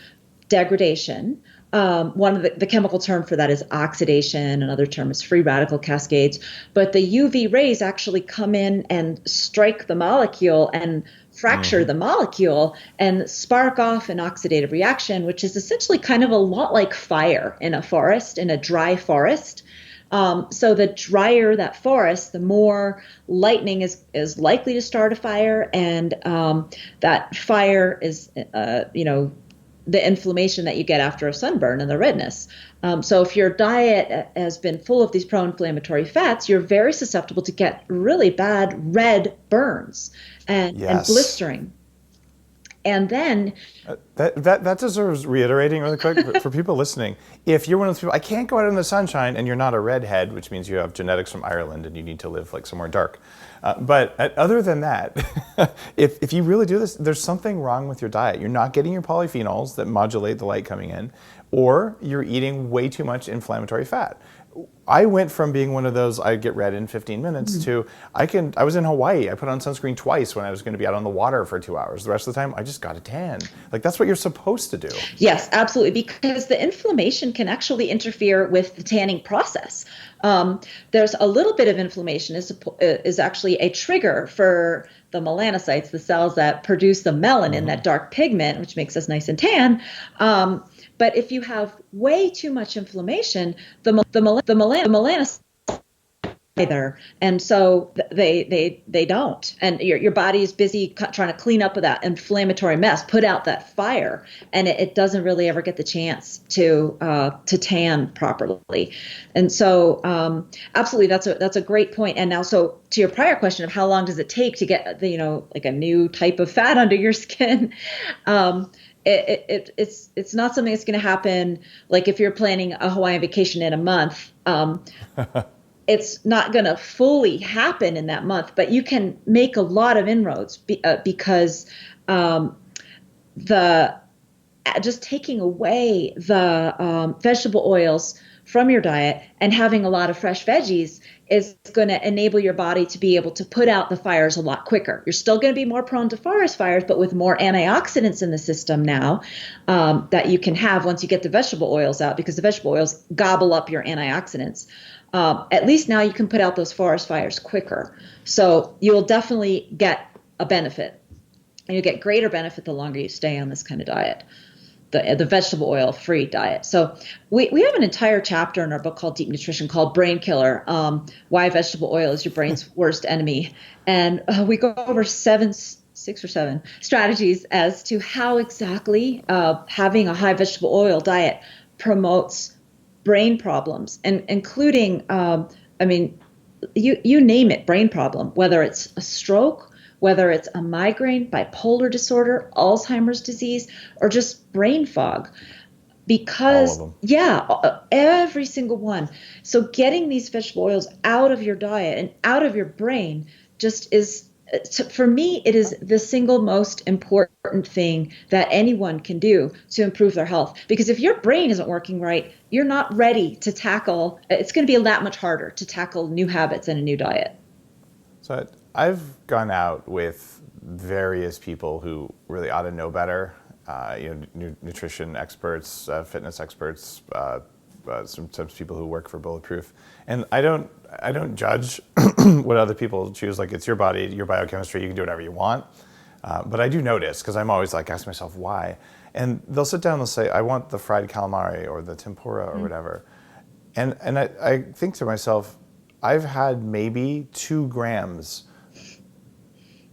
degradation. One of the chemical term for that is oxidation. Another term is free radical cascades. But the UV rays actually come in and strike the molecule and fracture the molecule and spark off an oxidative reaction, which is essentially kind of a lot like fire in a forest, in a dry forest. So the drier that forest, the more lightning is likely to start a fire, and that fire is, the inflammation that you get after a sunburn and the redness. So if your diet has been full of these pro-inflammatory fats, you're very susceptible to get really bad red burns and blistering. And then that deserves reiterating really quick for people listening. If you're one of those people, I can't go out in the sunshine, and you're not a redhead, which means you have genetics from Ireland and you need to live like somewhere dark. But other than that, if you really do this, there's something wrong with your diet. You're not getting your polyphenols that modulate the light coming in, or you're eating way too much inflammatory fat. I went from being one of those I'd get red in 15 minutes to I was in Hawaii. I put on sunscreen twice when I was going to be out on the water for 2 hours. The rest of the time, I just got a tan. Like, that's what you're supposed to do. Yes, absolutely, because the inflammation can actually interfere with the tanning process. There's a little bit of inflammation is actually a trigger for the melanocytes, the cells that produce the melanin, that dark pigment, which makes us nice and tan. But if you have way too much inflammation, the melanocytes either, and so they don't, and your body is busy trying to clean up that inflammatory mess, put out that fire, and it doesn't really ever get the chance to tan properly. And so absolutely, that's a great point. And now, so to your prior question of how long does it take to get like a new type of fat under your skin, it's not something that's going to happen. Like if you're planning a Hawaiian vacation in a month, it's not going to fully happen in that month, but you can make a lot of inroads because just taking away the vegetable oils from your diet and having a lot of fresh veggies is going to enable your body to be able to put out the fires a lot quicker. You're still going to be more prone to forest fires, but with more antioxidants in the system now that you can have once you get the vegetable oils out, because the vegetable oils gobble up your antioxidants. At least now you can put out those forest fires quicker. So you'll definitely get a benefit, and you'll get greater benefit the longer you stay on this kind of diet, the vegetable oil free diet. So we have an entire chapter in our book called Deep Nutrition called Brain Killer, Why Vegetable Oil is Your Brain's Worst Enemy. And we go over 6 or 7 strategies as to how exactly having a high vegetable oil diet promotes brain problems, and including, you name it, brain problem, whether it's a stroke, whether it's a migraine, bipolar disorder, Alzheimer's disease, or just brain fog. Because, every single one. So getting these vegetable oils out of your diet and out of your brain just is, for me, it is the single most important thing that anyone can do to improve their health. Because if your brain isn't working right, you're not ready to tackle, it's going to be a lot much harder to tackle new habits and a new diet. So I've gone out with various people who really ought to know better, nutrition experts, fitness experts, sometimes people who work for Bulletproof, and I don't judge what other people choose. Like, it's your body, your biochemistry, you can do whatever you want. But I do notice, because I'm always like, ask myself why. And they'll sit down and they'll say, I want the fried calamari or the tempura or whatever. And I think to myself, I've had maybe 2 grams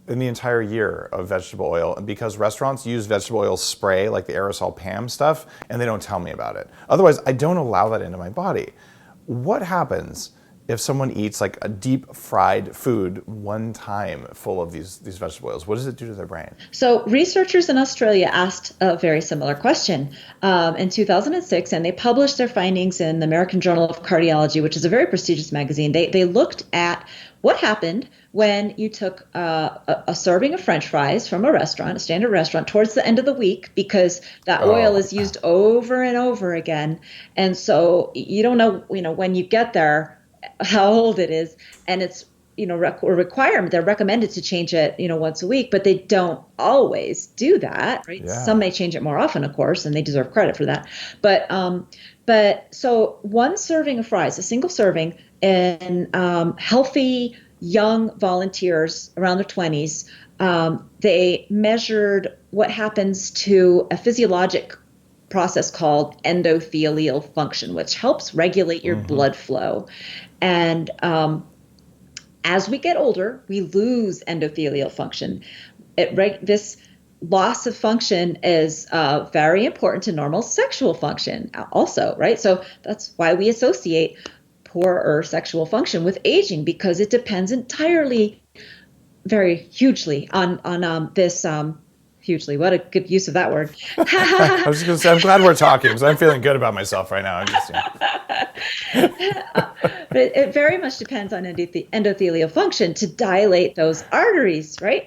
in the entire year of vegetable oil, and because restaurants use vegetable oil spray, like the aerosol PAM stuff, and they don't tell me about it. Otherwise, I don't allow that into my body. What happens if someone eats like a deep fried food one time full of these vegetable oils? What does it do to their brain? So researchers in Australia asked a very similar question in 2006, and they published their findings in the American Journal of Cardiology, which is a very prestigious magazine. They looked at what happened when you took a serving of French fries from a restaurant, a standard restaurant, towards the end of the week, because that oil is used over and over again. And so you don't know, when you get there, how old it is, and it's a requirement. They're recommended to change it once a week, but they don't always do that, right? Some Yeah. may change it more often, of course, and they deserve credit for that. But so one serving of fries, a single serving in healthy young volunteers around their 20s, they measured what happens to a physiologic process called endothelial function, which helps regulate your blood flow. And as we get older, we lose endothelial function. This loss of function is very important to normal sexual function also, right? So that's why we associate poorer sexual function with aging, because it depends entirely, very hugely on this hugely. What a good use of that word. I was just going to say, I'm glad we're talking because I'm feeling good about myself right now. I'm just, But it very much depends on endothelial function to dilate those arteries, right?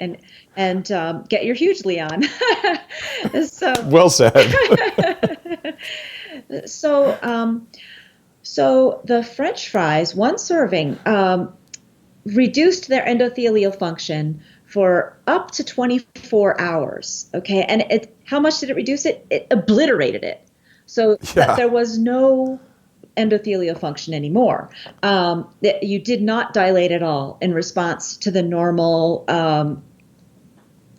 And get your hugely on. So well said. so the French fries, one serving, reduced their endothelial function for up to 24 hours. Okay, and how much did it reduce it? It obliterated it, so that there was no endothelial function anymore. You did not dilate at all in response to the normal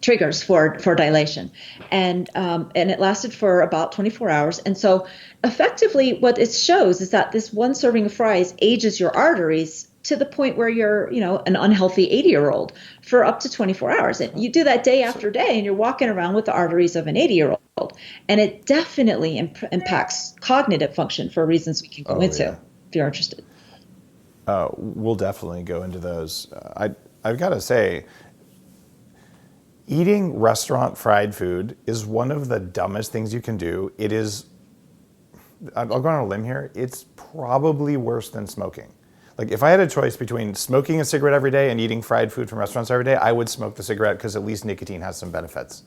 triggers for dilation, and it lasted for about 24 hours. And so, effectively, what it shows is that this one serving of fries ages your arteries to the point where you're, an unhealthy 80-year-old for up to 24 hours. And you do that day after day, and you're walking around with the arteries of an 80-year-old. And it definitely impacts cognitive function for reasons we can go into if you're interested. We'll definitely go into those. I've got to say, eating restaurant fried food is one of the dumbest things you can do. It is, I'll go on a limb here, it's probably worse than smoking. Like, if I had a choice between smoking a cigarette every day and eating fried food from restaurants every day, I would smoke the cigarette because at least nicotine has some benefits.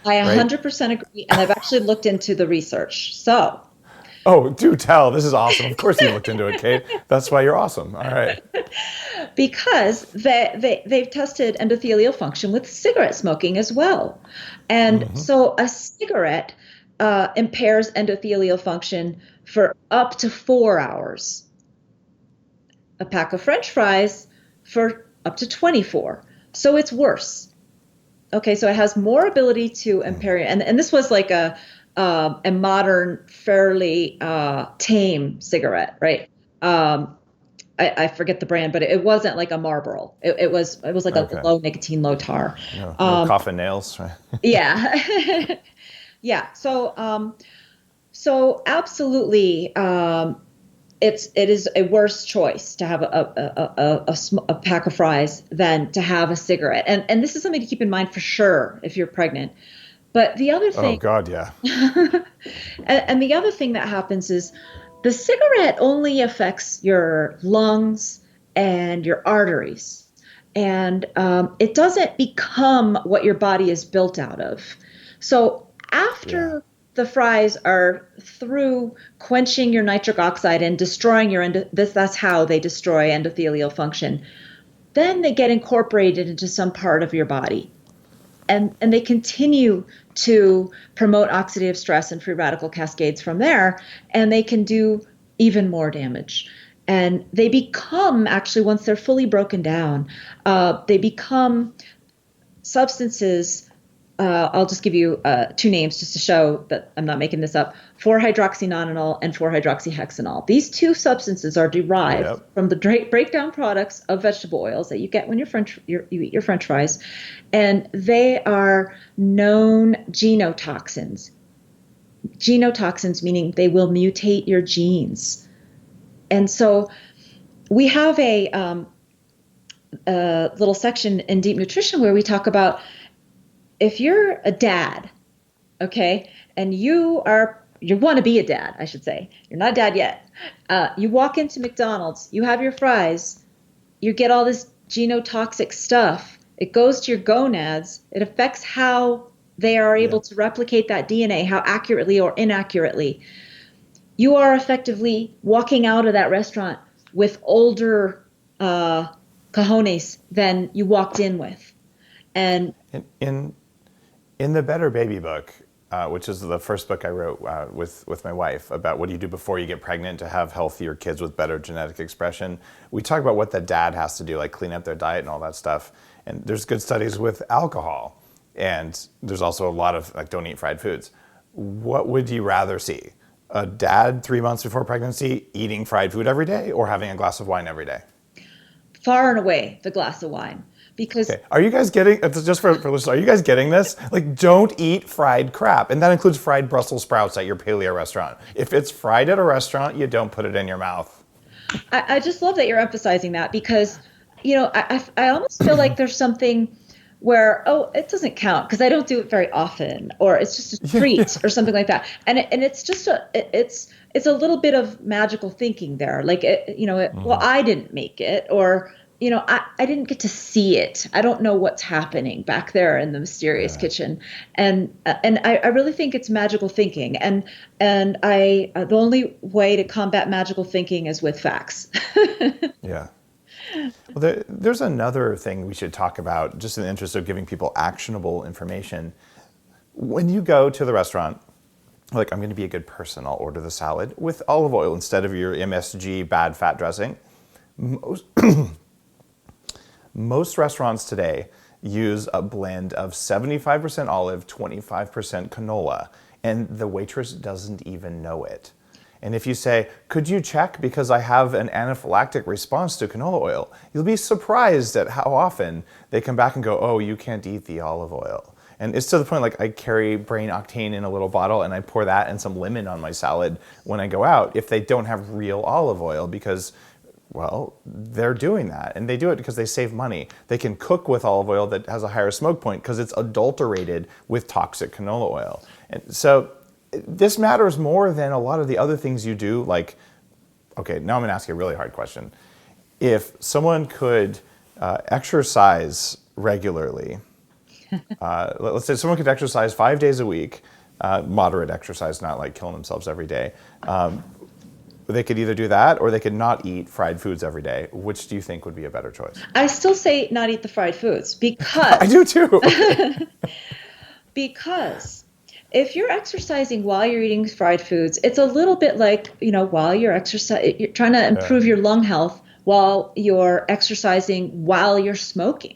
I 100% agree, and I've actually looked into the research. So. Oh, do tell. This is awesome. Of course you looked into it, Kate. That's why you're awesome. All right. Because they've tested endothelial function with cigarette smoking as well. And so a cigarette impairs endothelial function for up to 4 hours. A pack of French fries for up to 24. So it's worse. Okay, so it has more ability to impair, and this was like a modern, fairly tame cigarette, right? I forget the brand, but it wasn't like a Marlboro. It was like a low nicotine, low tar. No coffin nails. Yeah, yeah. So absolutely. It is a worse choice to have a pack of fries than to have a cigarette. And this is something to keep in mind for sure if you're pregnant. But the other thing. Oh, God, yeah. And the other thing that happens is the cigarette only affects your lungs and your arteries. And it doesn't become what your body is built out of. So after the fries are through quenching your nitric oxide and destroying that's how they destroy endothelial function. Then they get incorporated into some part of your body. And they continue to promote oxidative stress and free radical cascades from there. And they can do even more damage. And they become, actually, once they're fully broken down, they become substances. I'll just give you two names just to show that I'm not making this up: 4-hydroxynonenal and 4-hydroxyhexanol. These two substances are derived from the breakdown products of vegetable oils that you get when you eat your French fries, and they are known genotoxins. Genotoxins meaning they will mutate your genes. And so we have a little section in Deep Nutrition where we talk about, if you're a dad, okay, and you want to be a dad, I should say. You're not a dad yet. You walk into McDonald's, you have your fries, you get all this genotoxic stuff. It goes to your gonads. It affects how they are able to replicate that DNA, how accurately or inaccurately. You are effectively walking out of that restaurant with older cojones than you walked in with. And In in the Better Baby book, which is the first book I wrote with my wife about what do you do before you get pregnant to have healthier kids with better genetic expression, we talk about what the dad has to do, like clean up their diet and all that stuff. And there's good studies with alcohol, and there's also a lot of like don't eat fried foods. What would you rather see? A dad 3 months before pregnancy eating fried food every day, or having a glass of wine every day? far and away the glass of wine, because Okay. Are you guys getting, just for listeners, are you guys getting this? Like, don't eat fried crap. And that includes fried Brussels sprouts at your paleo restaurant. If it's fried at a restaurant, you don't put it in your mouth. I just love that you're emphasizing that, because, I almost feel like there's something where, oh, it doesn't count because I don't do it very often, or it's just a treat or something like that. And it's just it's a little bit of magical thinking there. Like, well, I didn't make it, or, I didn't get to see it. I don't know what's happening back there in the mysterious kitchen. And I really think it's magical thinking. And the only way to combat magical thinking is with facts. Yeah. Well, there's another thing we should talk about, just in the interest of giving people actionable information. When you go to the restaurant, like, I'm going to be a good person, I'll order the salad with olive oil instead of your MSG bad fat dressing. Most restaurants today use a blend of 75% olive, 25% canola, and the waitress doesn't even know it. And if you say, could you check because I have an anaphylactic response to canola oil, you'll be surprised at how often they come back and go, oh, you can't eat the olive oil. And it's to the point, like, I carry brain octane in a little bottle and I pour that and some lemon on my salad when I go out if they don't have real olive oil, because, well, they're doing that. And they do it because they save money. They can cook with olive oil that has a higher smoke point because it's adulterated with toxic canola oil. And so this matters more than a lot of the other things you do. Like, okay, now I'm going to ask you a really hard question. If someone could exercise regularly, let's say someone could exercise 5 days a week, moderate exercise, not like killing themselves every day. They could either do that or they could not eat fried foods every day. Which do you think would be a better choice? I still say not eat the fried foods, because I do too. Okay. because if you're exercising while you're eating fried foods, it's a little bit like, while you're you're trying to improve your lung health while you're exercising while you're smoking,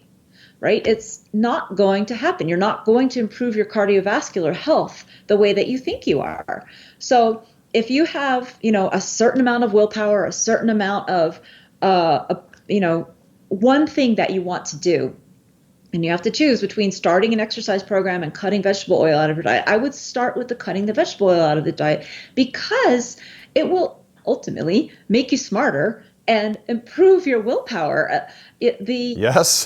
right? It's not going to happen. You're not going to improve your cardiovascular health the way that you think you are. So if you have, a certain amount of willpower, a certain amount of, one thing that you want to do, and you have to choose between starting an exercise program and cutting vegetable oil out of your diet, I would start with the cutting the vegetable oil out of the diet, because it will ultimately make you smarter and improve your willpower. Yes.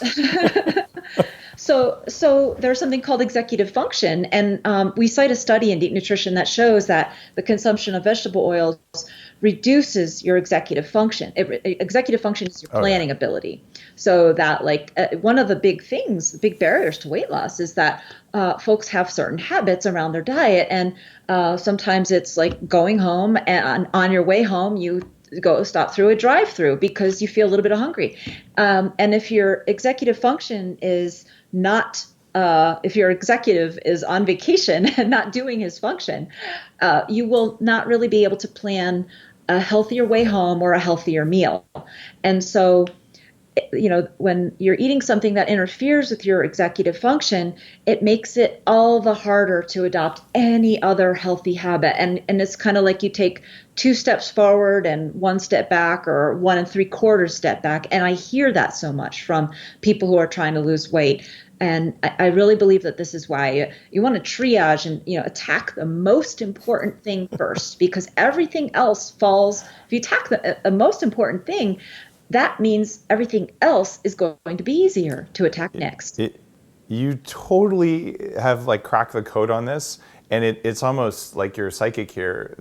So there's something called executive function, and we cite a study in Deep Nutrition that shows that the consumption of vegetable oils reduces your executive function. Executive function is your planning ability. So that, like, one of the big barriers to weight loss is that folks have certain habits around their diet, and sometimes it's like going home, and on your way home you stop through a drive-through because you feel a little bit hungry. And if your executive function is not, if your executive is on vacation and not doing his function, you will not really be able to plan a healthier way home or a healthier meal. And so, when you're eating something that interferes with your executive function, it makes it all the harder to adopt any other healthy habit. And it's kind of like you take 2 steps forward and 1 step back, or 1 3/4 step back. And I hear that so much from people who are trying to lose weight. And I really believe that this is why you want to triage and, attack the most important thing first, because everything else falls. If you attack the most important thing, that means everything else is going to be easier to attack next. You totally have, like, cracked the code on this, and it's almost like you're psychic here.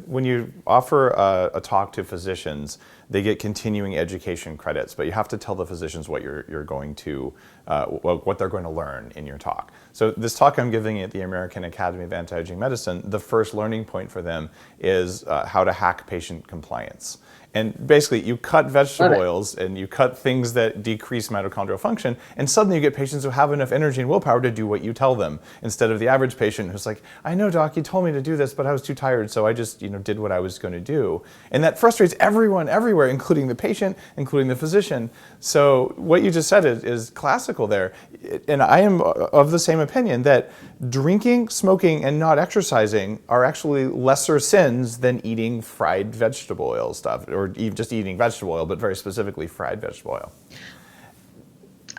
When you offer a talk to physicians, they get continuing education credits, but you have to tell the physicians what you're going to, what they're going to learn in your talk. So this talk I'm giving at the American Academy of Anti-Aging Medicine, the first learning point for them is how to hack patient compliance. And basically, you cut vegetable Love it. oils and you cut things that decrease mitochondrial function, and suddenly you get patients who have enough energy and willpower to do what you tell them, instead of the average patient who's like, I know, doc, you told me to do this, but I was too tired, so I just did what I was going to do. And that frustrates everyone everywhere, including the patient, including the physician. So what you just said is classical there. And I am of the same opinion that drinking, smoking, and not exercising are actually lesser sins than eating fried vegetable oil stuff, or just eating vegetable oil, but very specifically fried vegetable oil.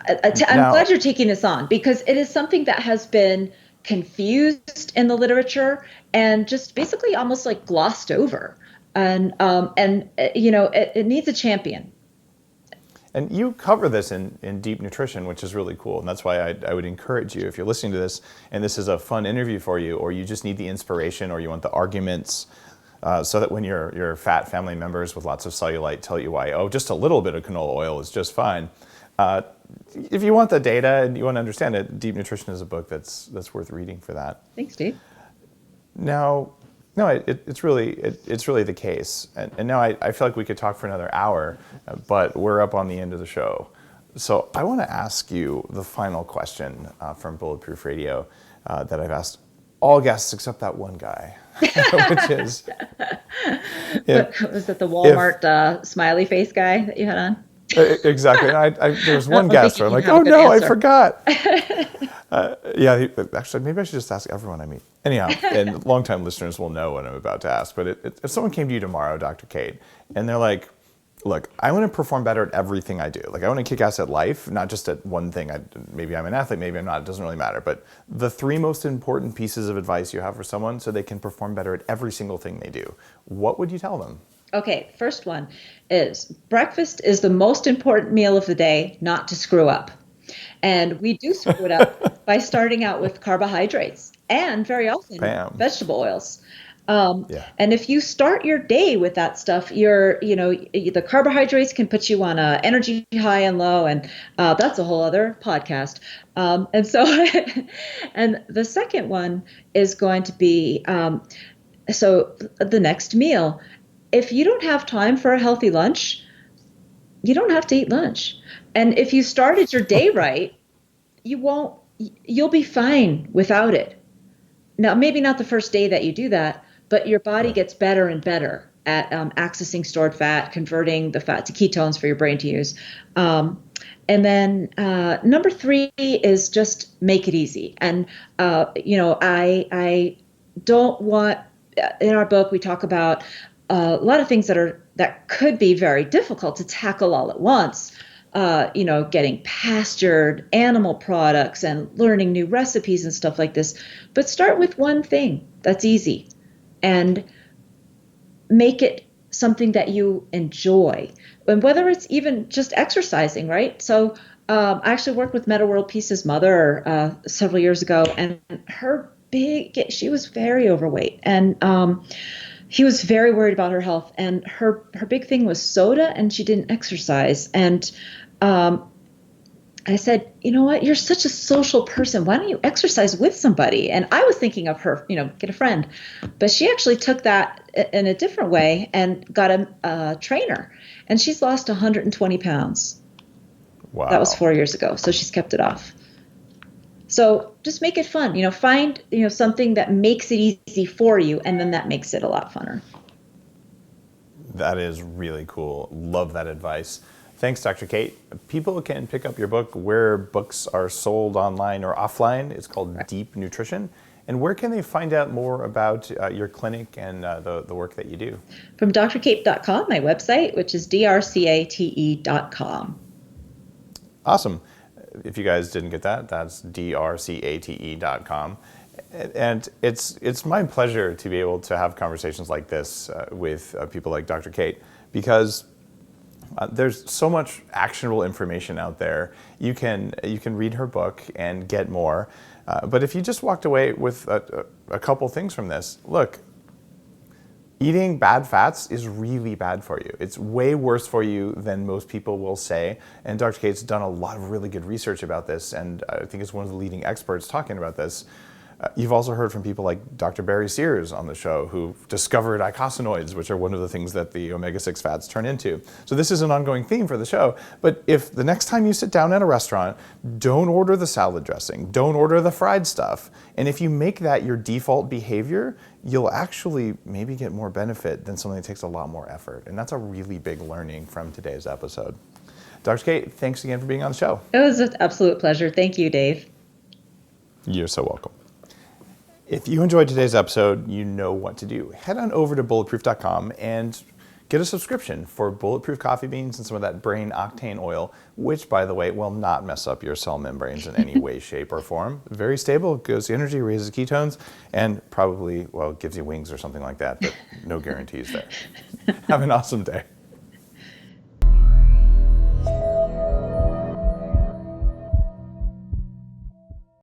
I'm glad you're taking this on, because it is something that has been confused in the literature and just basically almost like glossed over. And it needs a champion. And you cover this in Deep Nutrition, which is really cool. And that's why I would encourage you, if you're listening to this and this is a fun interview for you, or you just need the inspiration, or you want the arguments, so that when your fat family members with lots of cellulite tell you why, just a little bit of canola oil is just fine. If you want the data and you want to understand it, Deep Nutrition is a book that's worth reading for that. Thanks, Dave. Now, no, it's really the case. And now I feel like we could talk for another hour, but we're up on the end of the show. So I want to ask you the final question from Bulletproof Radio that I've asked all guests except that one guy, which is... Was that the Walmart smiley face guy that you had on? Exactly. There was one guest where I'm like, oh no, I forgot. Actually, maybe I should just ask everyone I meet. Anyhow, and longtime listeners will know what I'm about to ask. But if someone came to you tomorrow, Dr. Cate, and they're like, look, I want to perform better at everything I do. Like, I want to kick ass at life, not just at one thing. Maybe I'm an athlete, maybe I'm not. It doesn't really matter. But the three most important pieces of advice you have for someone so they can perform better at every single thing they do, what would you tell them? Okay, first one is breakfast is the most important meal of the day, not to screw up. And we do screw it up by starting out with carbohydrates and very often vegetable oils. And if you start your day with that stuff, the carbohydrates can put you on a energy high and low, and that's a whole other podcast. And the second one is going to be, so the next meal. If you don't have time for a healthy lunch, you don't have to eat lunch. And if you started your day right, you'll be fine without it. Now, maybe not the first day that you do that, but your body gets better and better at accessing stored fat, converting the fat to ketones for your brain to use. And then number 3 is just make it easy. And, I don't want, in our book, we talk about a lot of things that could be very difficult to tackle all at once. Getting pastured animal products and learning new recipes and stuff like this. But start with one thing that's easy and make it something that you enjoy. And whether it's even just exercising, right? So I actually worked with Meta World Peace's mother several years ago, and she was very overweight, and he was very worried about her health, and her big thing was soda, and she didn't exercise. And I said, you know what, you're such a social person. Why don't you exercise with somebody? And I was thinking of her, get a friend. But she actually took that in a different way and got a trainer. And she's lost 120 pounds. Wow. That was 4 years ago. So she's kept it off. So just make it fun. Find something that makes it easy for you, and then that makes it a lot funner. That is really cool. Love that advice. Thanks, Dr. Cate. People can pick up your book where books are sold online or offline. It's called Deep Nutrition. And where can they find out more about your clinic and the work that you do? From drcate.com, my website, which is drcate.com. Awesome. If you guys didn't get that, that's drcate.com. And it's my pleasure to be able to have conversations like this with people like Dr. Cate, because there's so much actionable information out there. You can read her book and get more. But if you just walked away with a couple things from this, look, eating bad fats is really bad for you. It's way worse for you than most people will say. And Dr. Cate's done a lot of really good research about this, and I think is one of the leading experts talking about this. You've also heard from people like Dr. Barry Sears on the show, who discovered eicosanoids, which are one of the things that the omega-6 fats turn into. So this is an ongoing theme for the show. But if the next time you sit down at a restaurant, don't order the salad dressing, don't order the fried stuff. And if you make that your default behavior, you'll actually maybe get more benefit than something that takes a lot more effort. And that's a really big learning from today's episode. Dr. Cate, thanks again for being on the show. It was an absolute pleasure. Thank you, Dave. You're so welcome. If you enjoyed today's episode, you know what to do. Head on over to bulletproof.com and get a subscription for Bulletproof coffee beans and some of that brain octane oil, which, by the way, will not mess up your cell membranes in any way, shape, or form. Very stable, gives you energy, raises ketones, and probably, well, gives you wings or something like that, but no guarantees there. Have an awesome day.